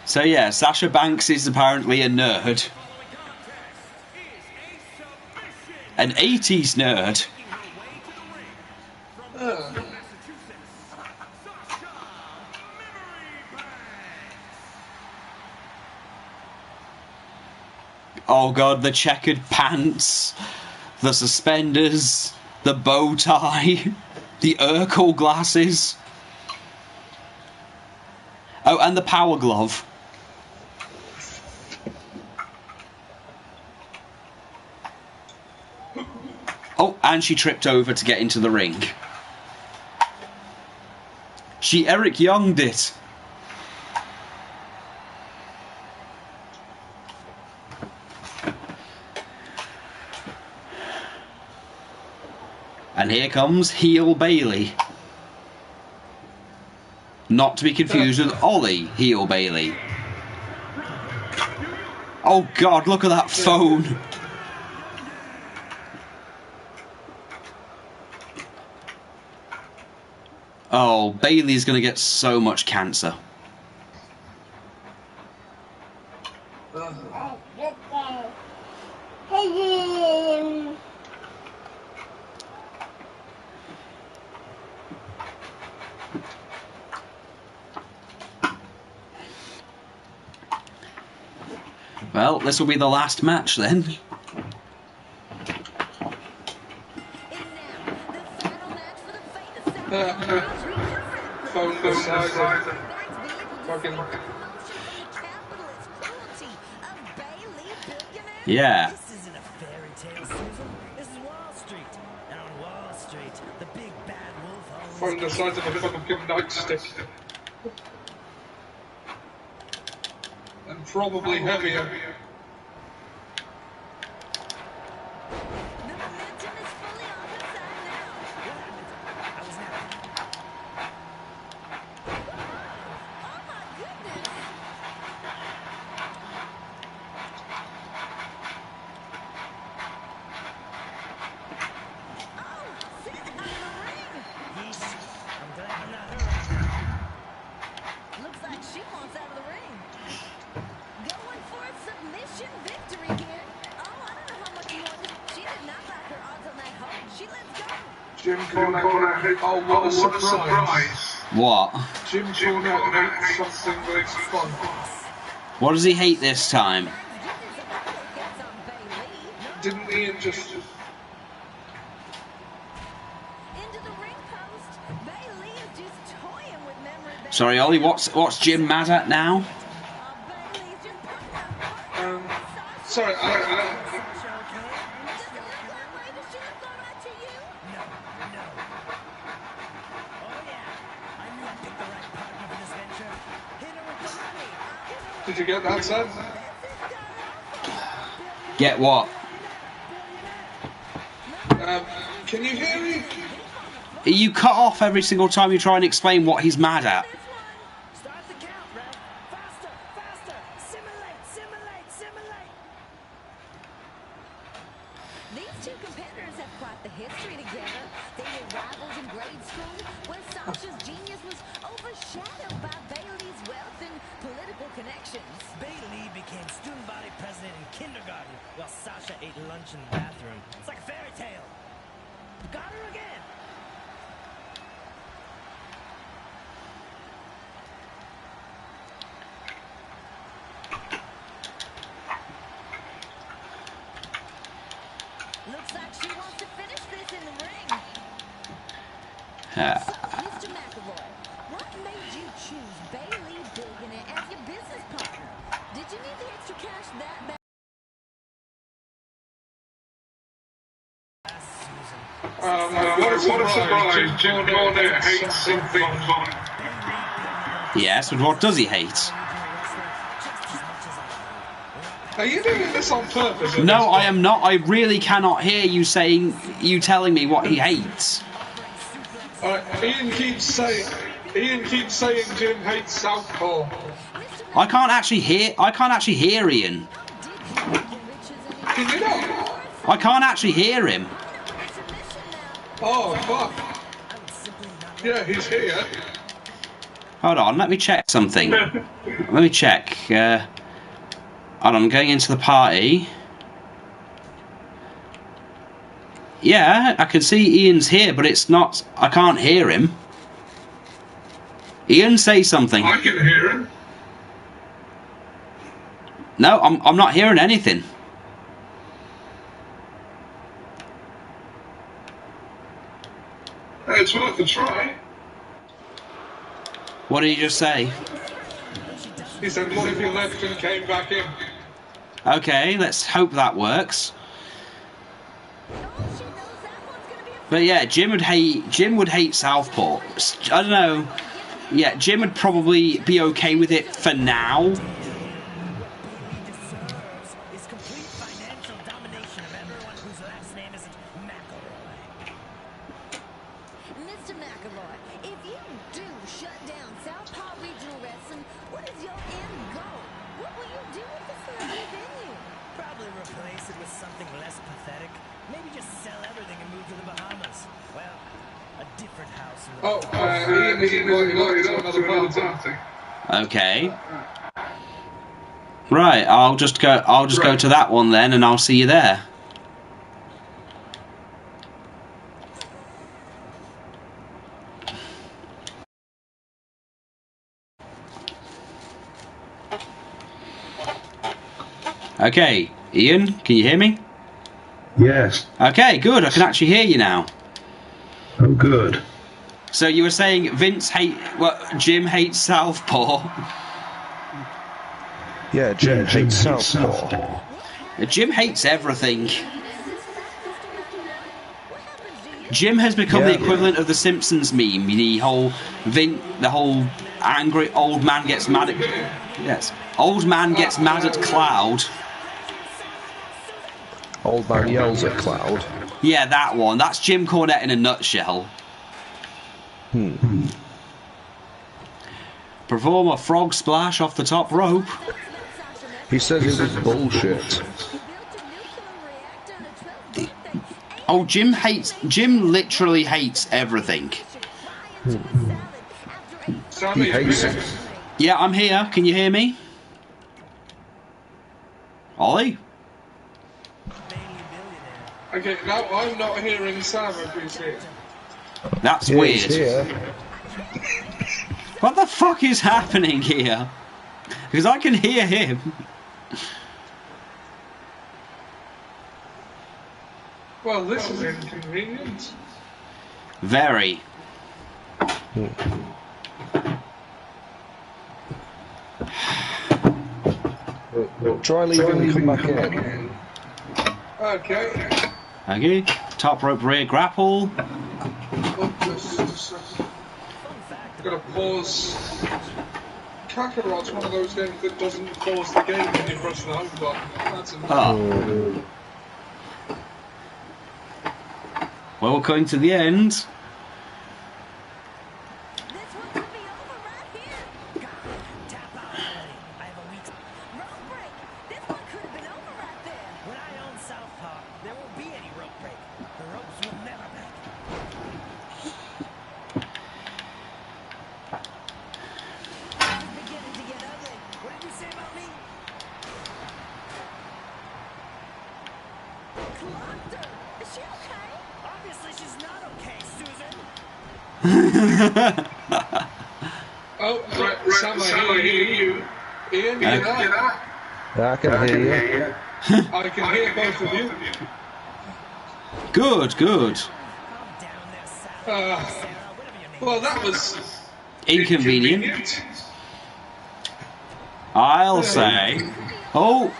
So yeah, Sasha Banks is apparently a nerd. An 80s nerd. Oh god, the checkered pants, the suspenders, the bow tie, the Urkel glasses. Oh, and the power glove. Oh, and she tripped over to get into the ring. She Eric Young'd it. And here comes heel Bailey. Not to be confused with Ollie heel Bailey. Oh god, look at that phone. Oh, Bailey's going to get so much cancer. Well, this will be the last match then. Phone beside him. Fucking. Yeah. This isn't a fairy tale, Susan. This is Wall Street. And on Wall Street, the big bad wolf always... Phone the size of a fucking nightstick. And probably heavier. Jim Cornette. Oh, what a surprise. What? Jim Cornette hates something very fun. What does he hate this time? Didn't Ian just... Sorry, Ollie, what's Jim mad at now? Sorry, Did you get that, son? Get what? Can you hear me? You cut off every single time you try and explain what he's mad at. Start the count, Rev. Faster, faster. Simulate. These two competitors have quite the history together. They were rivals in grade school, where Sasha's genius was overshadowed by Bailey's wealth and political connections. Bailey became student body president in kindergarten while Sasha ate lunch in the bathroom. It's like a fairy tale. Got her again. Looks like she wants to finish this in the ring. So, Mr. McElroy, what made you choose Bailey Billionaire as your business partner? Did you need the extra cash that bad? What a surprise. Jim Cornette hates something fun. Yes, but what does he hate? Are you doing this on purpose? No, I am not. I really cannot hear you telling me what he hates. Ian keeps saying Jim hates Southpaw. I can't actually hear Ian. Can you not? I can't actually hear him. Oh, fuck. Yeah, he's here. Hold on, let me check something. Let me check. Hold on, I'm going into the party. Yeah, I can see Ian's here, but it's not... I can't hear him. Ian, say something. I can hear him. No, I'm not hearing anything. It's worth a try. What did he just say? He said, what if you left and came back in? Okay, let's hope that works. But yeah, Jim would hate Southpaw. I don't know. Yeah, Jim would probably be okay with it for now. Mr. McElroy, if you do shut down Southpaw Regional Wrestling, what is your end goal? What will you do with this lovely venue? Probably replace it with something less pathetic. Maybe just sell everything and move to the Bahamas. Well, a different house. Ian is invited up to another party. Okay. Right, I'll just go to that one then, and I'll see you there. Okay, Ian, can you hear me? Yes. Okay, good. I can actually hear you now. Oh, good. So you were saying Jim hates Southpaw. Yeah, Jim hates Southpaw. Jim hates everything. Jim has become the equivalent of the Simpsons meme. The whole angry old man gets mad at old man gets mad at Cloud. Old man yells at Cloud. Yeah, that one. That's Jim Cornette in a nutshell. Perform a frog splash off the top rope. He says it was bullshit. Oh, Jim literally hates everything. He hates it. Yeah, I'm here. Can you hear me? Ollie? Okay, now I'm not hearing Sam if he's here. That's Yeah, weird. he's here. What the fuck is happening here? Because I can hear him. Well, this is inconvenient. Very. Try leaving and come back in. Okay. Okay. Top rope rear grapple. Oh, just a second. Gotta pause. Kakarot's one of those games that doesn't pause the game when you press the home button. That's enough. Oh. Well, we're coming to the end. This one could be over right here. Tap out early. I have a weak... Rope break. This one could have been over right there. When I own Southpaw, there won't be any rope break. The ropes will never break. It's beginning to get ugly. What did you say about me? Clocked her. Is she okay? Obviously she's not okay, Susan. Oh, right, Sam, I hear you. Ian, you there? Yeah, I can hear you. I can hear both of you. Good, good. Calm down there, Sarah. Sarah, whatever your name Well, is. that was Inconvenient. I'll say. Oh,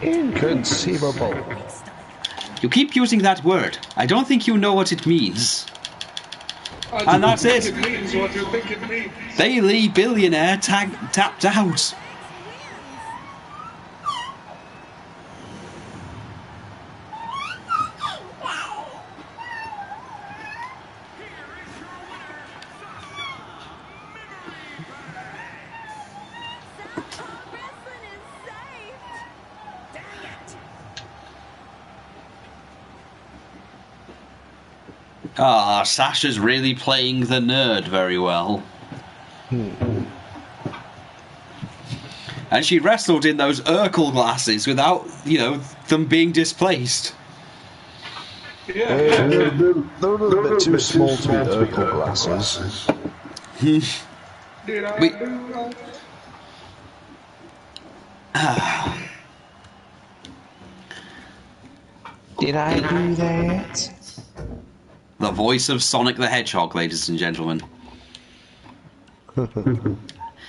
Inconceivable. you keep using that word. I don't think you know what it means. I And that's think it. It means what you think it means. Bailey Billionaire tapped out. Southpaw wrestling is safe. Dang it! Ah, Sasha's really playing the nerd very well. And she wrestled in those Urkel glasses without, them being displaced. Yeah. They're a little bit too small to be Urkel glasses. Did I We- do that? Did I do that? The voice of Sonic the Hedgehog, ladies and gentlemen.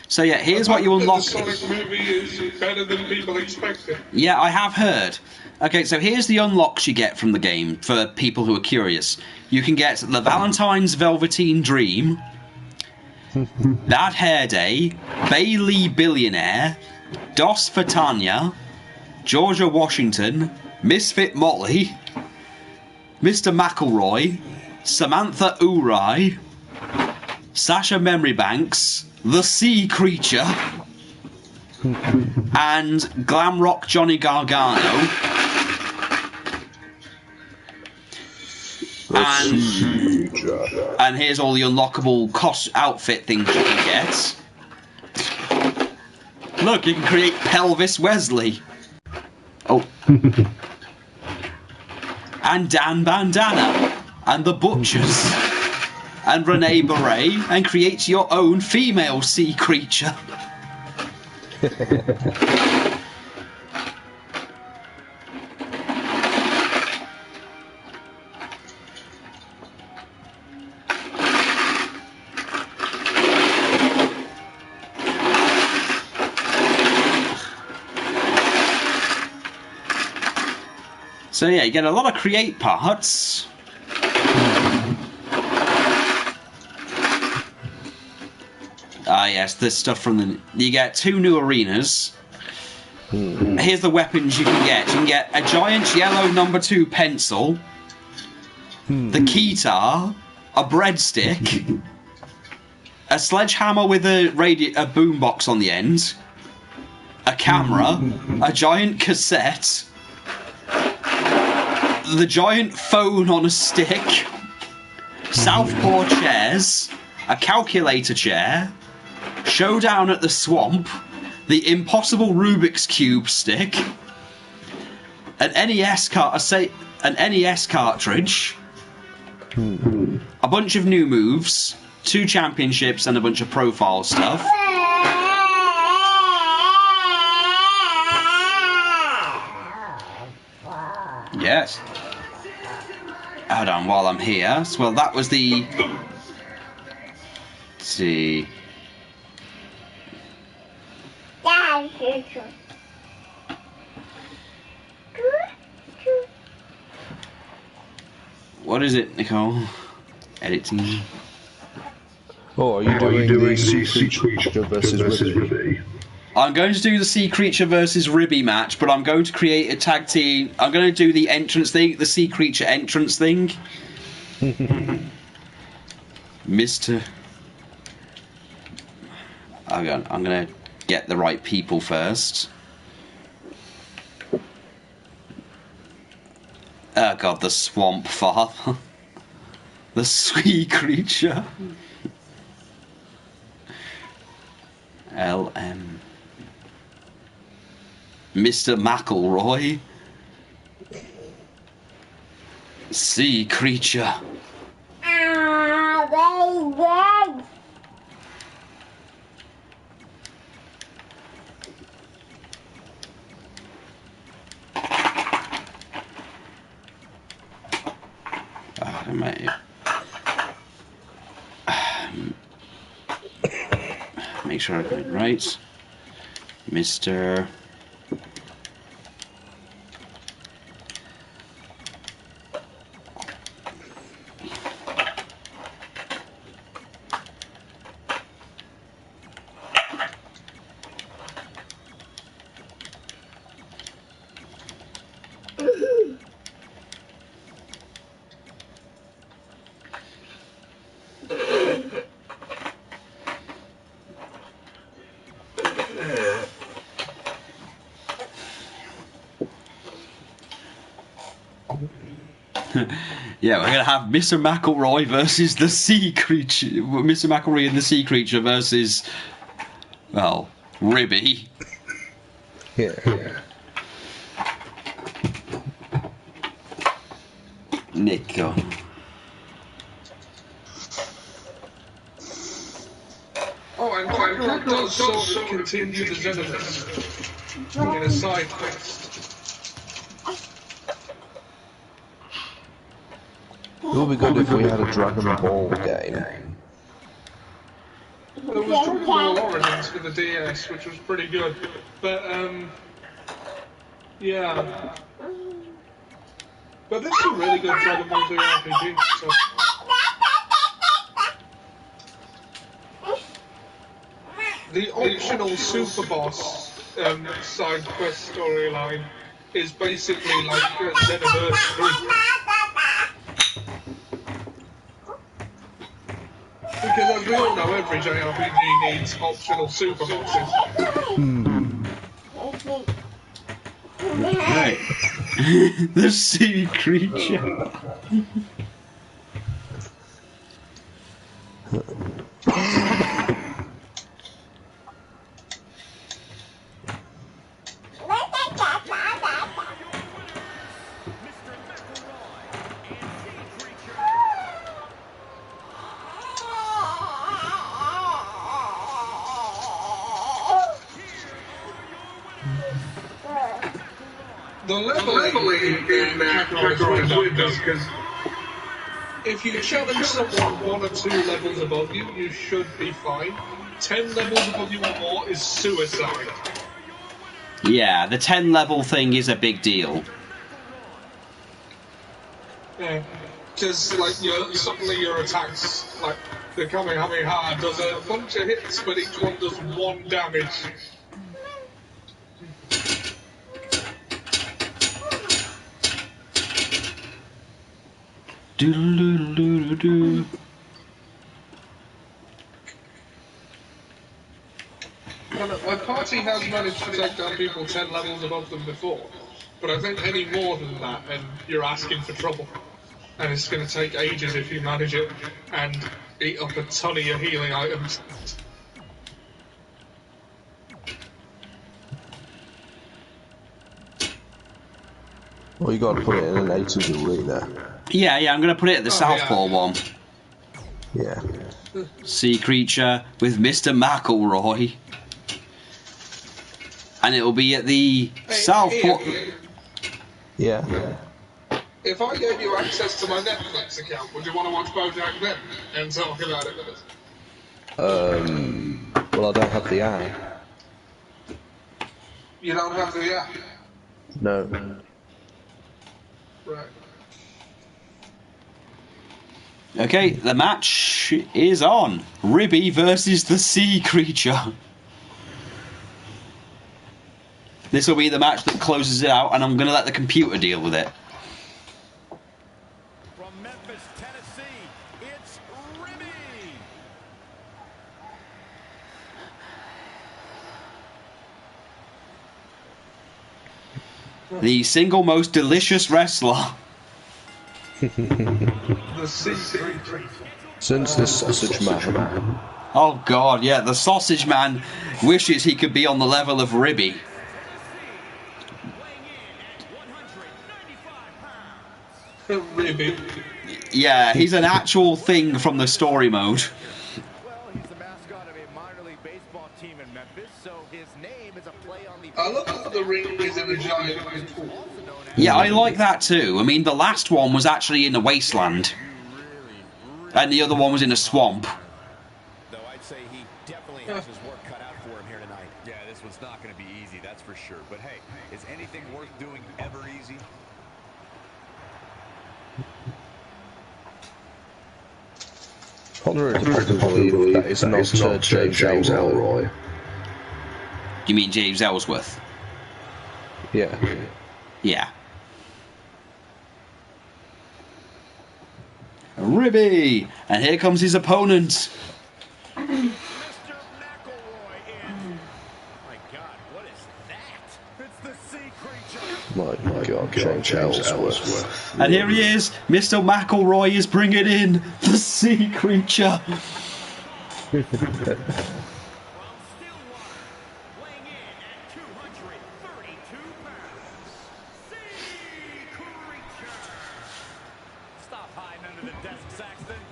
So yeah, here's what you unlock. The Sonic movie is better than people expected. Yeah, I have heard. Okay, so here's the unlocks you get from the game for people who are curious. You can get the Valentine's Velveteen Dream, That Hair Day, Bailey Billionaire, Dos for Tanya, Georgia Washington, Misfit Motley, Mr. McElroy, Samantha Uri, Sasha Memory Banks, The Sea Creature, and Glam Rock Johnny Gargano. And here's all the unlockable outfit things you can get. Look, you can create Pelvis Wesley. Oh. And Dan Bandana. And the Butchers. And Renee Beret. And create your own female sea creature. So yeah, you get a lot of create parts. Ah yes, this stuff from the... You get 2 new arenas. Here's the weapons you can get. You can get a giant yellow number 2 pencil, the keytar, a breadstick, a sledgehammer with a boombox on the end, a camera, a giant cassette, the giant phone on a stick, Southpaw chairs, a calculator chair, Showdown at the Swamp, the impossible Rubik's Cube stick, an NES cartridge, a bunch of new moves, 2 championships, and a bunch of profile stuff. Yes. Hold on, while I'm here. So, well, that was the... Let's see... What is it, Nicole? Editing. Oh, are you doing the Sea Creature versus Ribby? I'm going to do the Sea Creature versus Ribby match, but I'm going to create a tag team. I'm going to do the entrance thing, the Sea Creature entrance thing. Mr. I'm going to get the right people first. Oh god, the Swamp Father. The Sea Creature. LM. Mr. McElroy. Sea Creature. Make sure I got it right. Mr. Yeah, we're going to have Mr. McElroy versus the Sea Creature. Mr. McElroy and the Sea Creature versus, well, Ribby. Yeah. Nico. Oh, and Cat does sort of continue the Xenoverse in a side quest. It would be good if we had a Dragon Ball game. There was Dragon Ball Origins for the DS, which was pretty good. But, yeah. But this is a really good Dragon Ball Z RPG, so... The optional Super Boss side quest storyline is basically like Xenoverse 3. Because as we all know, every JRPG needs optional super bosses. Right. The Sea Creature. The leveling in Kakarot is weird because if you challenge someone 1 or 2 levels above you, you should be fine. 10 levels above you or more is suicide. Yeah, the 10 level thing is a big deal. Yeah. Because, like, suddenly your attacks, like, the Kamehameha does a bunch of hits, but each one does 1 damage. Do-do-do-do-do-do. And my party has managed to take down people 10 levels above them before, but I think any more than that, and you're asking for trouble. And it's going to take ages if you manage it, and eat up a ton of your healing items. Well, you got to put it in an 80s arena. Yeah, I'm going to put it at the Southpaw yeah. one. Yeah. Sea creature with Mr. McElroy. And it'll be at the Southpaw. Yeah. If I gave you access to my Netflix account, would you want to watch BoJack then and talk about it with us? Well, I don't have the app. You don't have the app? No. Right. Okay, the match is on. Ribby versus the sea creature. This will be the match that closes it out, and I'm going to let the computer deal with it. From Memphis, Tennessee, it's Ribby. The single most delicious wrestler. The sea creature. Since the sausage man. Oh god, yeah, the sausage man wishes he could be on the level of Ribby. Ribby. Yeah, he's an actual thing from the story mode. Well, he's the mascot of a minor league baseball team in Memphis, so his name is a play on the... I love that the ring is in a giant pool. Yeah, I like that too. I mean, the last one was actually in a wasteland. And the other one was in a swamp. Though I'd say he definitely has his work cut out for him here tonight. Yeah, this one's not going to be easy, that's for sure. But hey, is anything worth doing ever easy? Connor is hard to believe that it's not James Elroy. You mean James Ellsworth? Yeah. Yeah. Ribby! And here comes his opponent. Mr. McElroy in. My God, what is that? It's the sea creature. My God, James Ellsworth. And here he is. Mr. McElroy is bringing in the sea creature. From Stillwater, weighing in at 232 pounds. Sea creature. Stop hiding under the desk, Saxton.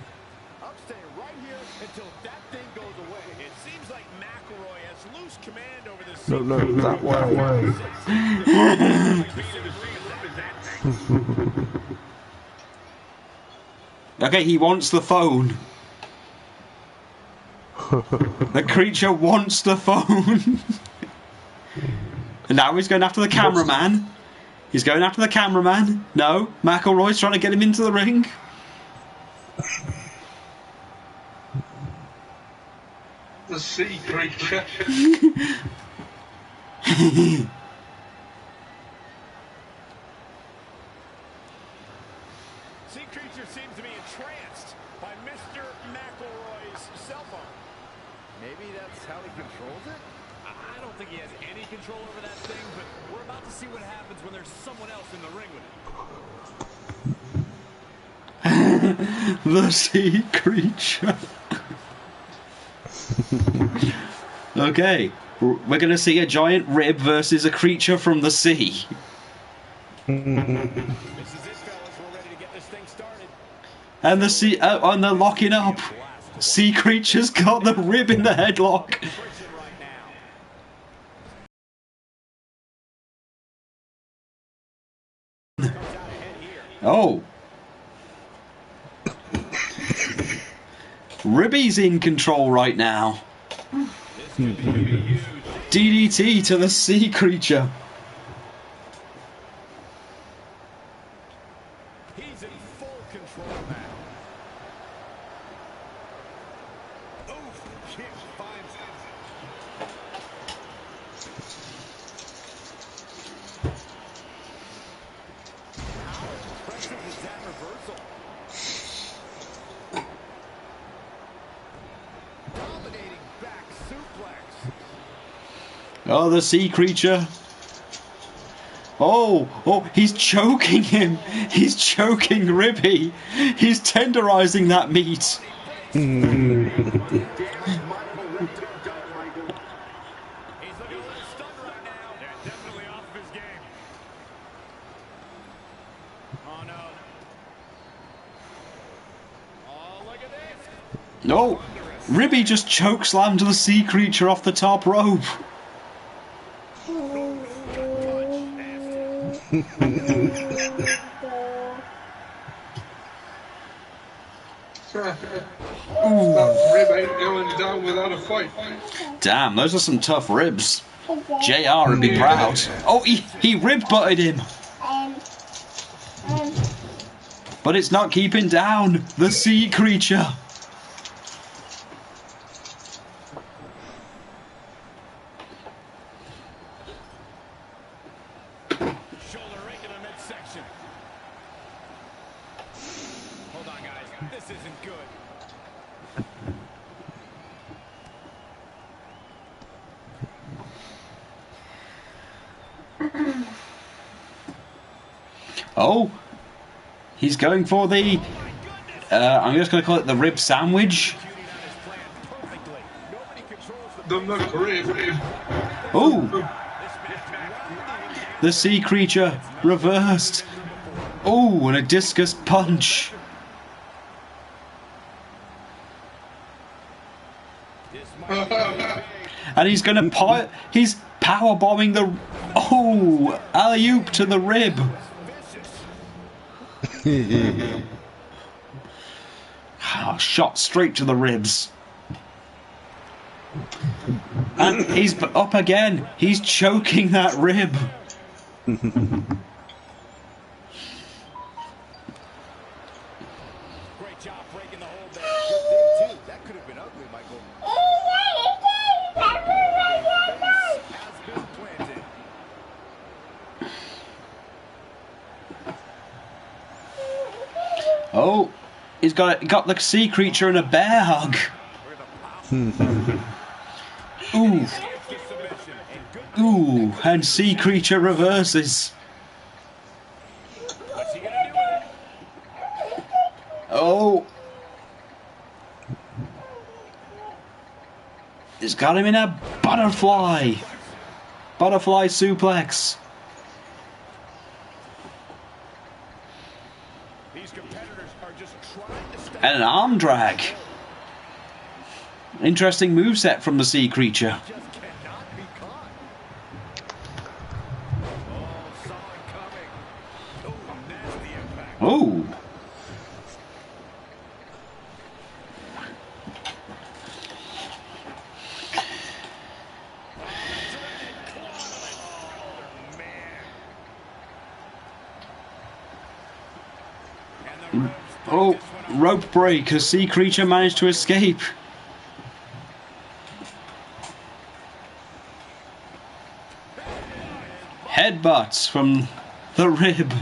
I'm staying right here until that thing goes away. It seems like McElroy has loose command over this. No, that way. Okay, he wants the phone. The creature wants the phone. And now he's going after the cameraman. He's going after the cameraman. No, McElroy's trying to get him into the ring. The sea creature. Sea creature seems to be entranced by Mr. McElroy's cell phone. Maybe that's how he controls it? I don't think he has any control over that thing, but we're about to see what happens when there's someone else in the ring with it. The sea creature. Okay, we're going to see a giant rib versus a creature from the sea. This is it, fellas. We're ready to get this thing started. And the sea, and they're locking up. Sea creature's got the rib in the headlock. Right now. Oh. Ribby's in control right now. DDT to the sea creature. He's in full control now. Oof, kick finds him. How impressive was that reversal? Dominating back suplex. Oh, the sea creature. Oh, he's choking him. He's choking Ribby. He's tenderizing that meat. He's looking a little stunned right now. Yeah, definitely off of his game. Oh, no. Oh, look at this. No, Ribby just chokeslammed the sea creature off the top rope. That rib ain't going down without a fight. Damn, those are some tough ribs. JR would be proud. Oh, he rib butted him. But it's not keeping down the sea creature. Shoulder rake in the midsection. Hold on, guys. This isn't good. Oh, he's going for the... I'm just going to call it the rib sandwich. The McRib. Oh, the sea creature reversed. Oh, and a discus punch. And he's going to he's power bombing the... Oh, alley-oop to the rib. Shot straight to the ribs. And he's up again. He's choking that rib. Great job breaking the hold there. Good thing, too. That could have been ugly, Michael. Has been planted. Oh, he's got the sea creature in a bear hug. Ooh. Ooh, and sea creature reverses. What's he gonna do with it? Oh. He's got him in a butterfly. Butterfly suplex. These competitors are just trying to stay. And an arm drag. Interesting moveset from the sea creature. Just cannot be caught. Oh, saw it coming. Oh, nasty impact. Oh. Oh, rope break. A sea creature managed to escape. Headbutts from the rib.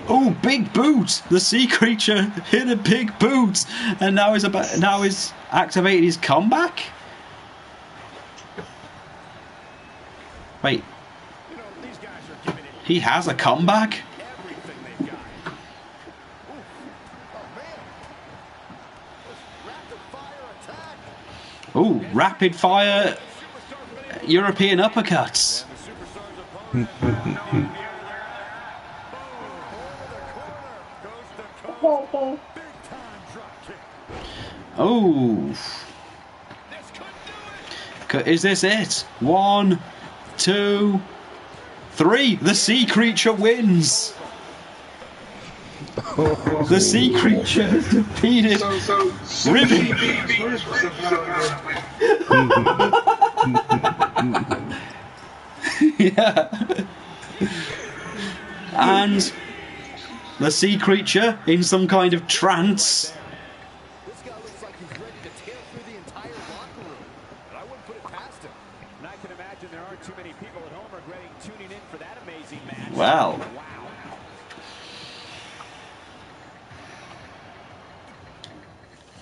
Oh, big boot! The sea creature hit a big boot, and now he's activated his comeback. Wait, You know, these guys are giving it he has a comeback? everything they've got. Ooh. Oh, man. Rapid fire attack. Oh, rapid fire Superstars ready. European uppercuts. And the superstars opponent now knowing the area they're at. Boom. Over the corner. Goes the code. Big time drop kick. Oh, This could do it. is this it? 1, 2, 3. The sea creature wins. The sea creature has defeated So Ribby. CBB. Yeah. And the sea creature in some kind of trance. This guy looks like he's ready to tear through the entire locker room. And I wouldn't put it past him. And I can imagine there aren't too many people at home regretting tuning in for that amazing match. Well. Wow.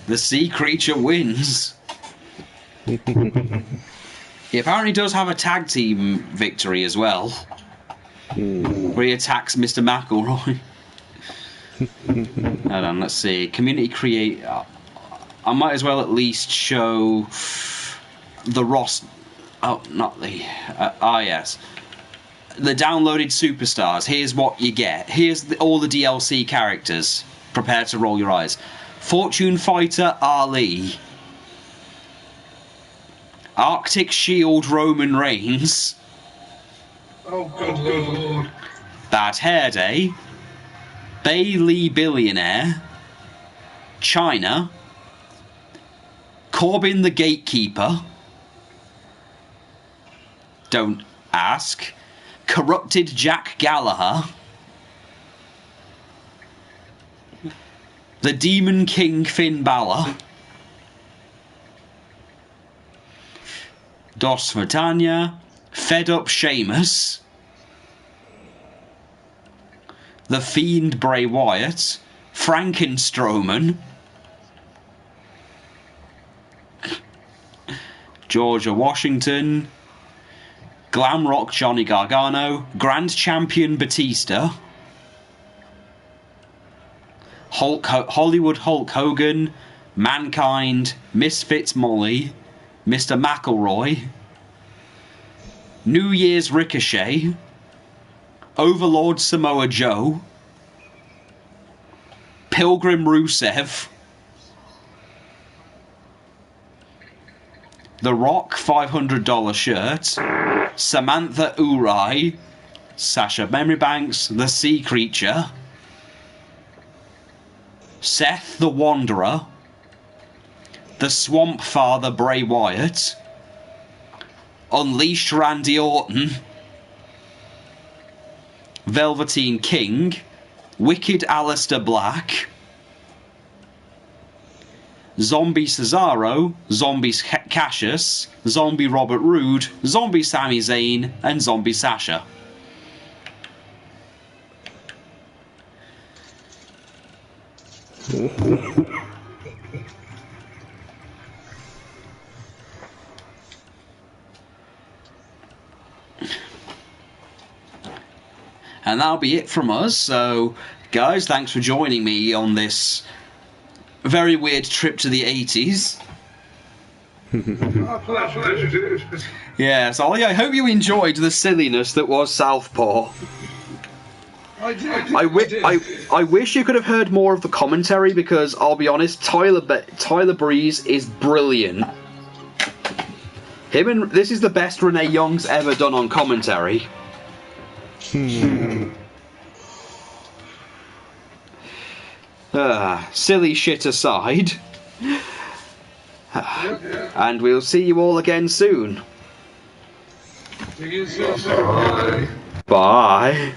The sea creature wins. He apparently does have a tag team victory as well. Where he attacks Mr. McElroy. Hold on, let's see. Community create. I might as well at least show the Ross. Oh, not the. Yes. The downloaded superstars. Here's what you get. Here's all the DLC characters. Prepare to roll your eyes. Fortune Fighter Ali. Arctic Shield Roman Reigns. Oh, good lord. Bad Hair Day. Bailey Billionaire. China. Corbin the Gatekeeper. Don't ask. Corrupted Jack Gallagher. The Demon King Finn Balor. Dos Vertania. Fed Up Sheamus. The Fiend Bray Wyatt. Frankenstrowman. Georgia Washington. Glam Rock Johnny Gargano. Grand Champion Batista. Hollywood Hulk Hogan. Mankind. Misfits Molly. Mr. McElroy. New Year's Ricochet. Overlord Samoa Joe. Pilgrim Rusev. The Rock $500 shirt. Samantha Uri. Sasha Memorybanks. The Sea Creature. Seth the Wanderer. The Swamp Father Bray Wyatt. Unleashed Randy Orton. Velveteen King. Wicked Aleister Black. Zombie Cesaro. Zombie Cassius. Zombie Robert Roode. Zombie Sami Zayn. And Zombie Sasha. And that'll be it from us. So, guys, thanks for joining me on this very weird trip to the 80s. Our pleasure, dude. Yes, Ollie, I hope you enjoyed the silliness that was Southpaw. I did. I wish you could have heard more of the commentary, because I'll be honest, Tyler Breeze is brilliant. This is the best Renee Young's ever done on commentary. Silly shit aside. And we'll see you all again soon. Bye. Bye.